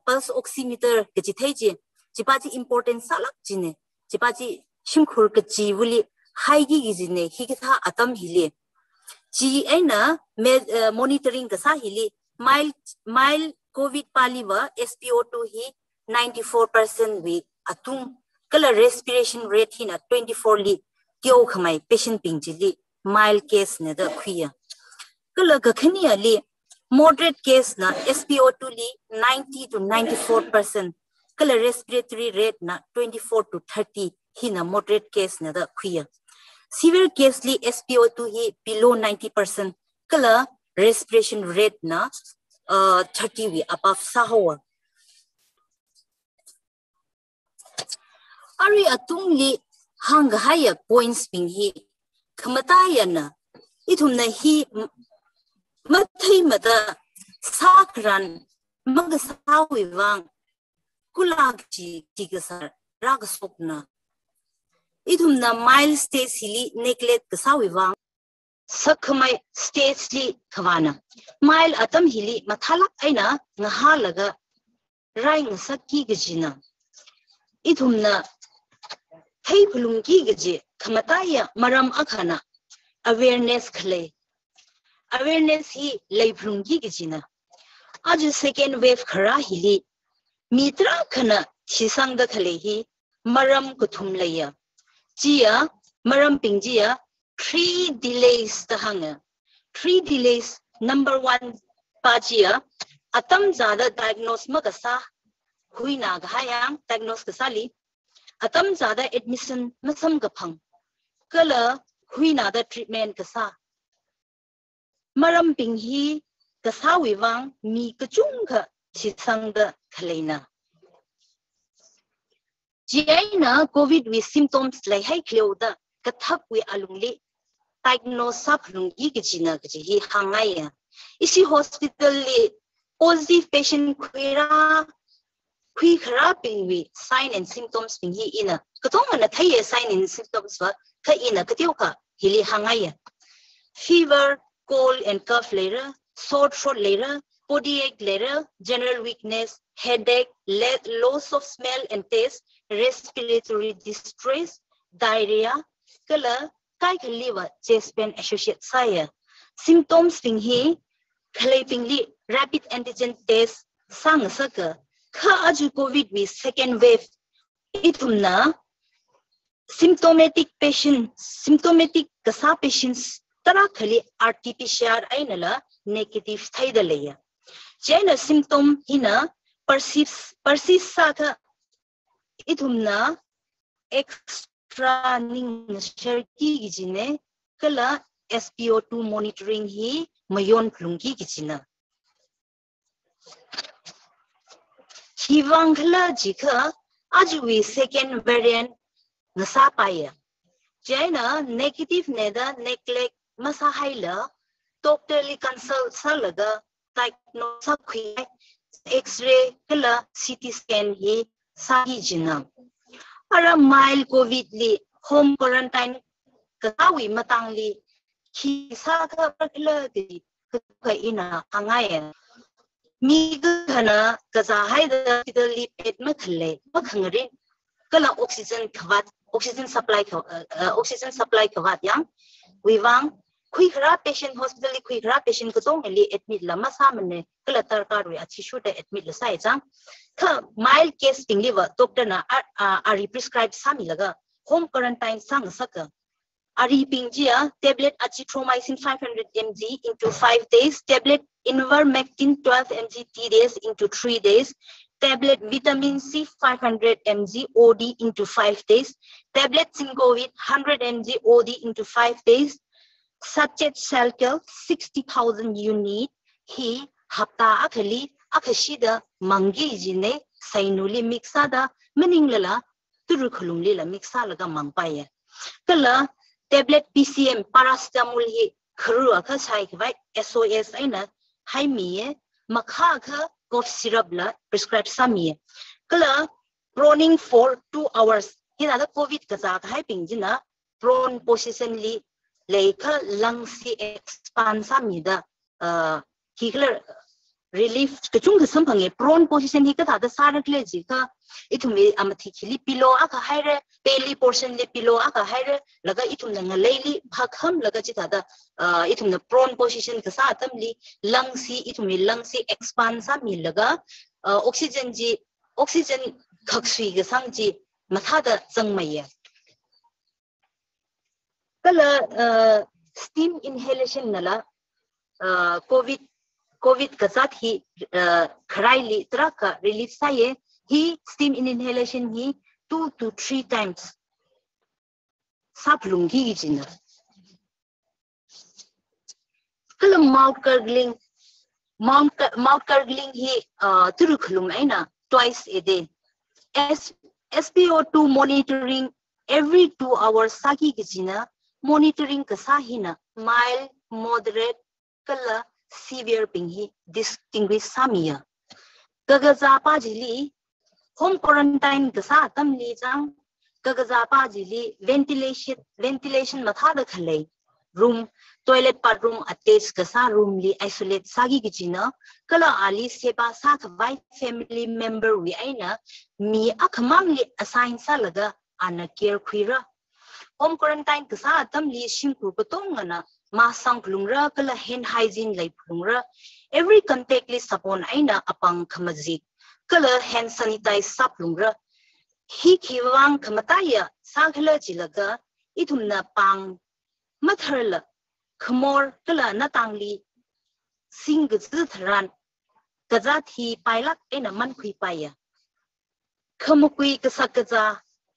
pulse oximeter ke ji thaiji jipaji important salak jine jipaji shimkhur ke ji wuli haigi jine hi tha atam hili ji aina monitoring ka sa hili mild covid paliwa SpO2 hi 94% we atung kala respiration rate hina 24 li kyo khamai patient pingji mild case ne da khia kala gakhani ali moderate case na SpO2 li 90 to 94% kala respiratory rate na 24 to 30 hina moderate case ne da khia severe case li SpO2 hi below 90% kala respiration rate na 30 we above sahawa Ari atungli hang haya points ping hi khamata na itum na hi mathai mata sakran magsawi wang kulag ji tigasar ragsokna itum na mile stage hili neglect kasawi wang sakhamai stage li khwana mile atam hili mathalak aina ngahalaga raing sakki gajina itum na hey phulung ki gaje khamata ya maram akhana awareness khle awareness hi leibrungi gijina aju second wave khara hili mitra khana chisang da khale hi maram kuthum laya chia maram pingjia 3 delays ta hanga 3 delays number 1 pajia atam zada diagnose makasa huina gahayang diagnose kasali atam zada admission masam gaphang kala huina da treatment kasa maram pinghi kasa wiwang mi kachung kha chisang da khaleina jaina covid with symptoms lai hai kleuda kathak wi alungli diagnose saprungi gijina giji hangaya isi hospital li positive patient khara pingwi sign and symptoms pinghi ina katong na thai sign and symptoms wa kha ina kateu kha hili hangaya fever cold and cough later sore throat later body ache later general weakness headache loss of smell and taste respiratory distress diarrhea kala kai khaliwa chest pain associate saya symptoms pinghi khalai pingli rapid antigen test sang saka kha aju covid with second wave itumna symptomatic kasa patients tara khali RT-PCR ainala negative thaida leya jaina symptom hina persist saka itumna extra ning sherki gijine kala SpO2 monitoring hi mayon plungi gijina hivangla jika ajui second variant ngasa paya jaina negative neda neglect masa haila doctorly consult salaga diagnose khui x-ray kala CT scan hi sahi jina ara mild covid li home quarantine kawi matangli ki sa ka pakla di ka ina angaya mi gana kaza haida li pet mathale makhangri kala oxygen supply khawat yang wiwang khuikhra patient hospital li khuikhra patient ko tong li admit lama samne kala tarkar we achi shoot admit la sai chang kha mild case tingli wa doctor na ari prescribe sami laga home quarantine sang saka ari pingjia tablet azithromycin 500 mg into 5 days tablet ivermectin 12 mg 3 days into 3 days tablet vitamin C 500 mg OD into 5 days tablet Syncovid 100 mg OD into 5 days sachet Salcal 60,000 unit hi hapta akhali akhashida mangi jine sainuli mixada meninglala turukhulumli la mixa laga mangpaya kala tablet PCM paracetamol hi khru akha sai khwai SOS aina haimiye makha kha cough syrup la prescribe samiye kala proning for 2 hours hina da covid ka za hai pingjina prone position li leikha lungs si expand samida hikler relief kachung khasam phange prone position hi ka da sarakle ji ka ithumi amathi khili pillow aka haire belly portion le pillow aka haire laga ithumna ngaleili bhakham laga chi da ithumna prone position ka sa tamli lungs si ithumi lungs si expand sa mi laga oxygen khaksui ga sang ji matha da changmaya kala steam inhalation nala covid ka sat hi kharaili traka relief saye he steam inhalation he 2 to 3 times saplungi jina kala mouth gargling he turukhlum aina twice a day SpO2 monitoring every 2 hours saki gijina monitoring kasahina mild moderate kala severe pinghi distinguish samia gagazapa jili home quarantine kasa tamli jang gagazapa jili ventilation matha da khalai room toilet bathroom attached kasa room li isolate sagi gijina kala ali seba sa khwai family member wi aina mi akhmang li assign salaga ana care khuira home quarantine kasa tamli shingku patong na ma sang plungra kala hand hygiene lai plungra every contact list upon aina apang khamaji kala hand sanitize sa plungra hi khiwang khamataya sakhla jilaga itumna pang matharla khmor kala natangli sing gzthran gazathi pailak ena man khui paya khamukui kasakaza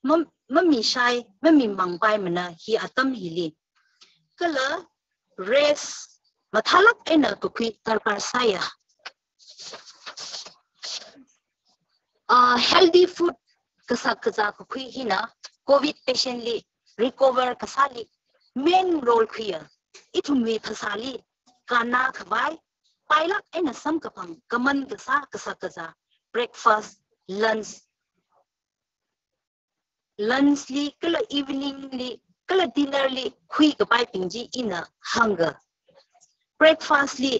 mami shai mami mangpai mana hi atam hili kala race mathalak ena kukui tarkar saya healthy food kasakaza kukui hina covid patient li recover kasali main role khuya itumwi phasali kana khawai pailak ena sam kapang kaman kasa kasakaza breakfast lunch li kala evening li kala dinner li khui ka pai pingji ina hunger breakfast li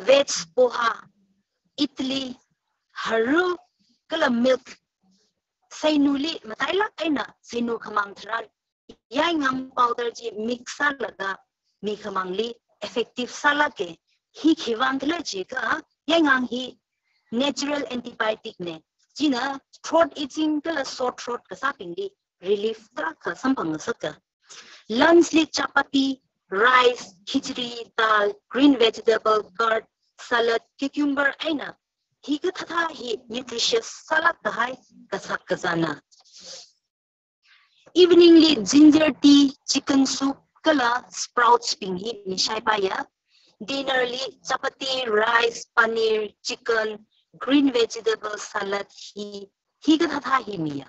veg poha idli haru kala milk sainu li mataila aina sainu khamang thran yai ngam powder ji mix laga mi khamang li effective sala ke hi khiwang thla ji ka yai ngang hi natural antibiotic ne Jina throat itching kala sore throat kasaping li relief tra ka sampang saka lunch li chapati rice khichdi dal green vegetable curd salad cucumber aina hi ka tha hi nutritious salad ka hai kasak kazana evening li ginger tea chicken soup kala sprouts ping hi ni shai pa ya dinner li chapati rice paneer chicken green vegetable salad hi ka tha hi miya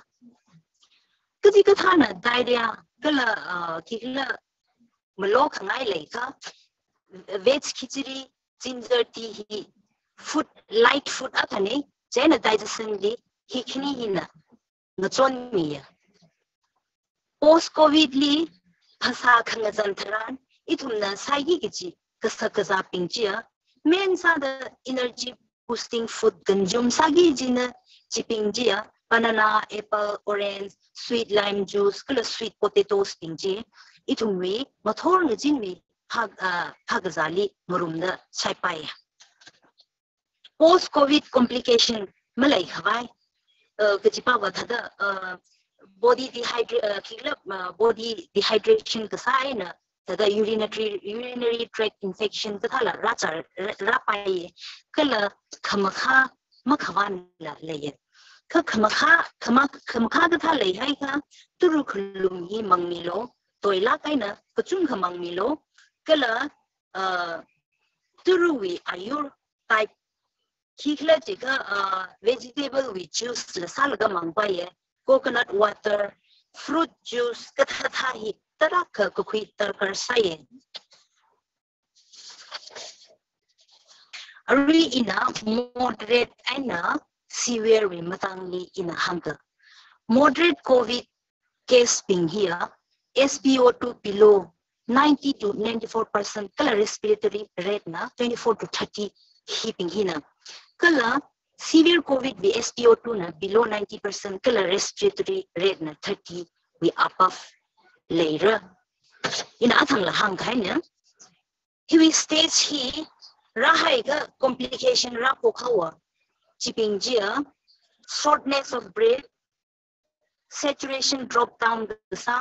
kaji ka tha na diarrhea kala kila malo khangai le ka veg khichdi ginger tea hi food light food athane jaina digestion li hi khini hina ngachon miya post covid li phasa khanga janthran ithumna saigi gichi kasakaza pingchia main sa the energy boosting food consume sagi jina chiping jia banana apple orange sweet lime juice kala sweet potatoes pingji itumwi mathor ngajinwi phagazali murumda saipaya post covid complication malai khawai gajipa wathada body dehydration kasaina tada urinary tract infection kathala rapai kala khamakha makhawan la leye khamakha katha lei hai ka turu khulum hi mangmilo toila kaina kachum khamangmilo kala turu wi ayur type khikla jika vegetable with juice la salga mangpaye coconut water fruit juice katha hi taraka kukui tarkar saye ari ina moderate aina severe we matangli ina hunger moderate covid case being here SpO2 below 90 to 94% kala respiratory rate na 24 to 30 heaping hina kala severe covid be SpO2 na below 90% kala respiratory rate na 30 we above later in athang la hang kaina he stage he rahai ga complication ra ko khawa chiping jia shortness of breath saturation drop down the sa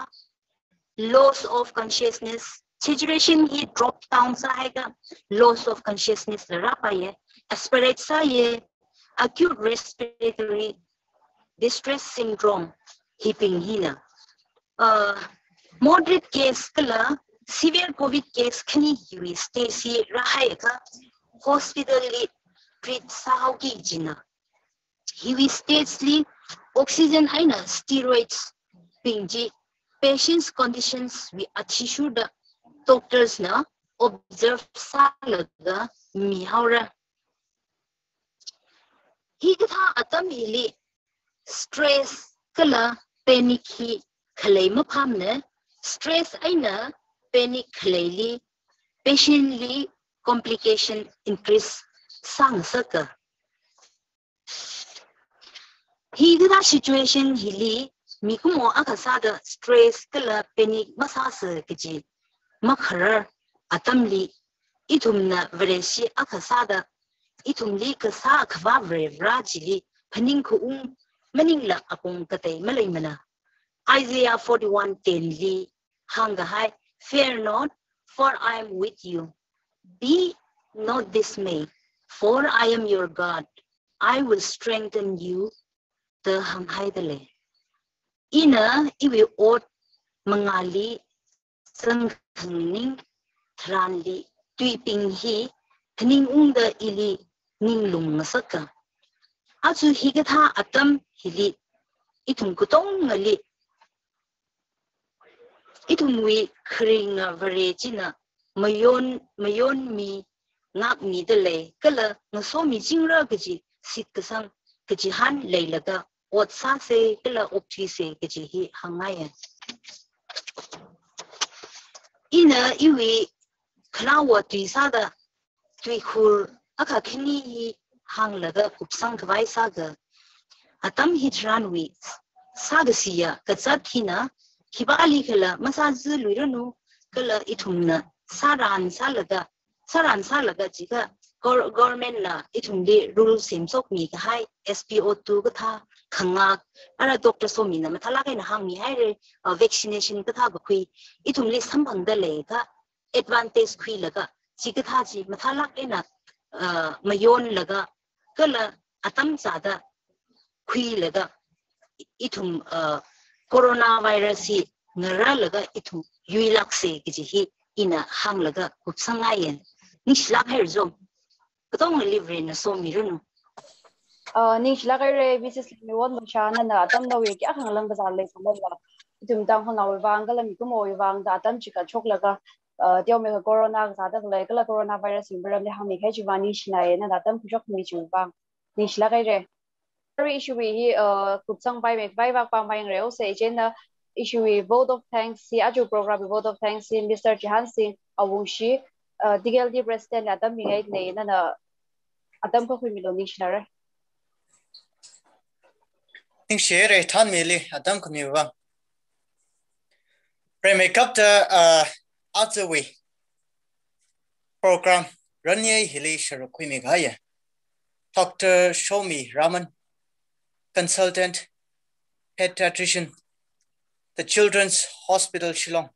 loss of consciousness saturation he drop down sa hai ga loss of consciousness ra pa ye aspirate sa ye acute respiratory distress syndrome heaping hina moderate case kala severe covid case khani hi stage rahai ka hospital li treat sao ki jina hi stage li oxygen aina steroids pingji patients conditions we athishu the doctors na observe salaga mi haura hi katha atam hili stress kala panic hi khalai ma phamne stress aina panic khalai patient li complication increase sang saka hi da situation hili mikumo akasa da stress kala panic masasa kiji makharar atamli itumna vreshi akhasada itumli kasa khwa vrevra jili phaning khu maningla apong katay malay mana Isaiah 41:10 li hanga hai fear not for I am with you be not dismayed for I am your God I will strengthen you the hang hai dale ina iwi ot mangali sangning tranli tuiping hi ning ungda ili ninglung masaka achu higatha atam hili itum kutong ngali itum wi khringa varechina mayon mi ngak mi dele kala ngaso mi jingra gaji sit kasang gaji han leilaga ot sa se kala opchi se gaji hi hangaya ina iwi khnawa tisada tuikhur aka khini hi hanglaga kupsang kwai saga atam hitranwi sagasiya kachathina khibali khala masazu luiranu kala ithumna saran salaga jiga government na ithumde rule semsok mi ka hai SPO2 ka tha khanga ara doctor somi na mathala kai na hangmi hai re vaccination ka tha bakhui ithumle sambangda le ka advantage khui laga jiga tha ji mathala kai na mayon laga kala atam sada khui laga itum coronavirus hi ngara laga itum yuilakse gi ina hang laga kupsangayen nishla herzom katong live na so mirunu nishla kai business mi won mo shana na atam na we kya khang lang bazar le samala itum tang hona we wang kala mi kumo we wang da atam chika chok laga dio me corona sa da le kala coronavirus imbram le hang mi khai chiwani shnai na atam chok mi chu wang nishla kai re issue we kupsang bai mek bai wak pang bai reo se chen issue we vote of thanks si aju program vote of thanks in Mr. Jihan Singh awungshi DLD president atam mi ngai nei na atam ko khumi lo nishnar ning share than meli atam khumi wa pre makeup the atwe program ranye hili shar khumi ga ya Dr. Shomi Raman consultant pediatrician the Children's Hospital Shillong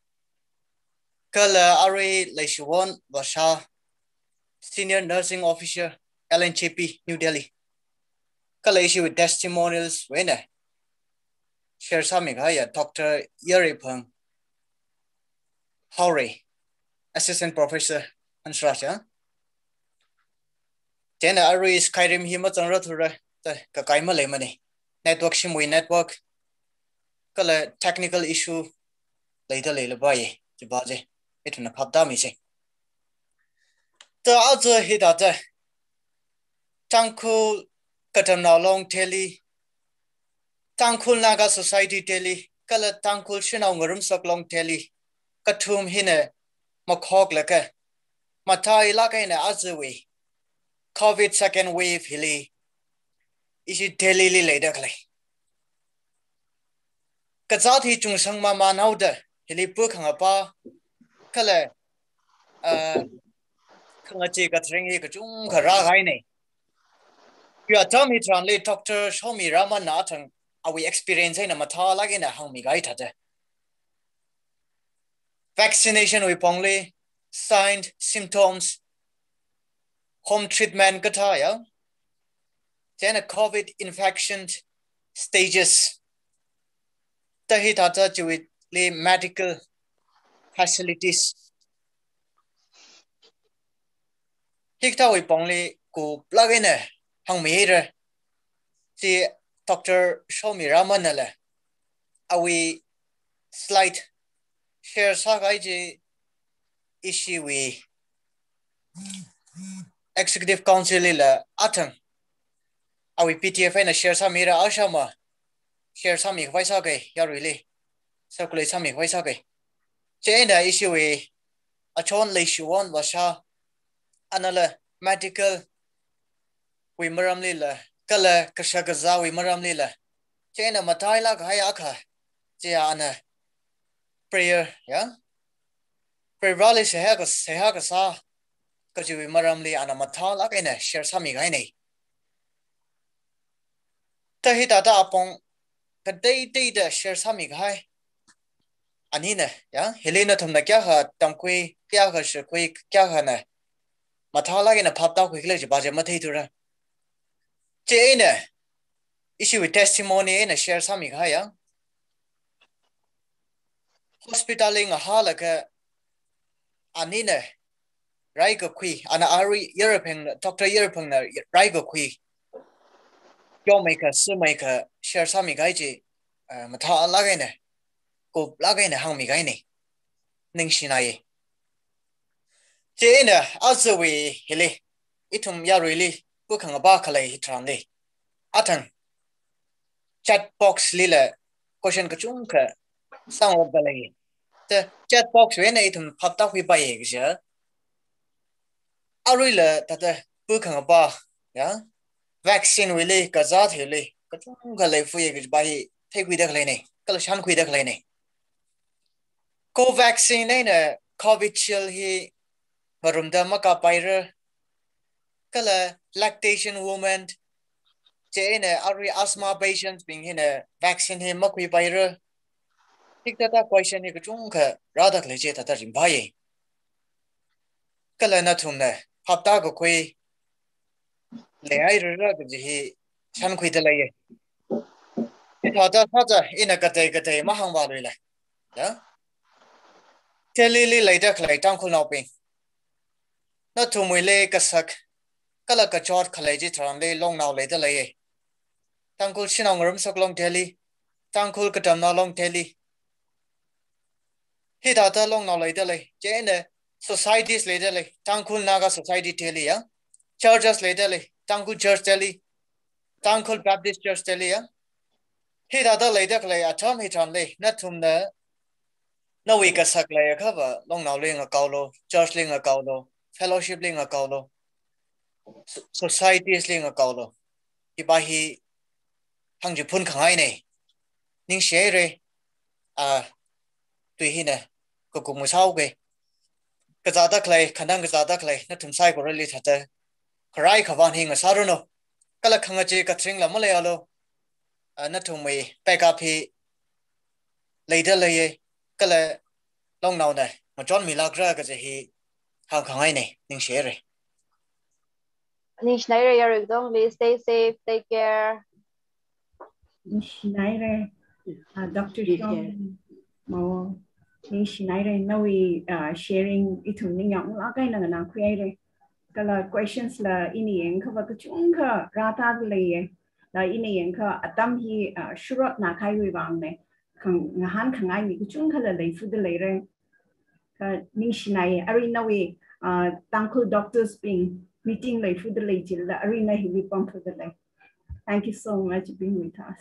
Kala Ari Leishwon Basha Senior Nursing Officer LNCP New Delhi Kala issue with testimonials when share something higher Dr. Yaripang Howry Assistant Professor Ansracha Then Ari is Kairim Himatan Ratura the Kakaima Lemani Network Shimui Network Kala technical issue later by Jibaji it in a pub damage. The other hit at the Tankul Katamna Long Telly Tankul Naga Society Telly Kala Tankul Shinangarum Sok Long Telly Katum Hine Makhog Laka Matai Laka in the other way COVID second wave hilly is it Telly later clay. Kazati Chung Sang Mama Nauda, Hilly Book Hangapa, Kale, Kangachi Katringi Kachung Karahine. You are Tommy translate Dr. Shomi Raman Nathan, are we experiencing a mata like in a Hangmi Gaita? Vaccination with only signs, symptoms, home treatment Kataya, then a COVID infection stages. Tahitata with medical facilities. Hikta we pongli ku plug in a hang meter. See Dr. Shomi Ramanala. Are we slight share sagaiji issue we Executive Council la atam. Are we PTF and share some mira ashama? Share some Vaisake, Yarili, circulate some Vaisake. Jane issue a chon leishu one washa, another medical, we maram lila, Kala Kashagaza, we maram lila. Jane a Mataila Hayaka, Jana prayer, yeah? Prevali seha ka sa ka ju maramli ana matha la kaina share sami gai nei ta hi ta apong ka dei da share sami gai ani ne ya helena thumna kya ha tamkui kya ha shkui kya ha na matha la kaina phap ta khu khle ji ba je ma thei thura che ne issue with testimony na share sami gai ya hospitaling a halaka ani ne rai go kui ana ari european doctor european na rai go kui yo maker su maker share sami gai ji matha la gai ne ko la gai ne hang mi gai ne ning shinai che ne azwe hele itum ya really bu khang ba khalai tran le atang chat box lila question ka chung ka sang ob balai the chat box we ne itum phap ta hui ba ye ga arila ta bu khang ba ya vaccine really ka za thele ka chung ka lai fu ye ga ba hi thei kui da khlai ne kal shan kui da khlai ne co-vaccine ne covid chill hi barum da ma ka paira kala lactation woman che ne ari asthma patients being in a vaccine hi ma kui paira tik ta question ni ka chung ka ra da khlai che ta rim ba ye kala na thum ne hapta ko koi le ai ra ga ji shan kui da lai ye ta ina ka te ma hang ba le ya telili lai da khlai tang khul nau ping na thum le ka sak kala ka chot khalai ji thram le long nau le da lai ye tang khul shinong rum sak long teli tang khul ka tam na long teli hi da long nau le da lai che ne societies le da lai tang khul naga society teli ya churches le da lai tang khul church teli tang khul baptist church teli ya hi da le da khlai atham hi thram le na thum na no we ka sak le kha ba long nau le nga kaw lo church le nga kaw lo fellowship le nga kaw lo societies le nga kaw lo ki ba hi hang ju phun khangai nei ning she re tui hi ne ko ku mu sau ge ka za da khlai khanang ka za da khlai na thum sai ko re li thata khrai khawan hi nga saru no kala khanga che ka thring la ma le alo na thum mai pe ka phi le da le ye kala long nau ne ma chon mi la gra ka je hi hang khangai nei ning she re Ning Schneider yarik dong please stay safe, take care. Schneider, Dr. Sean, mau ni Schneider nawi sharing itu ni yang lagai na na create kalau questions la ini yang kau kecung ka rata le la ini yang kau atam hi shurut na kai wi bang ne kang ngahan kang ai mi kecung ka la le fu de le re ka ni Schneider ari nawi tangku doctors being meeting le fu de le jil la ari na hi wi pam fu de le. Thank you so much for being with us.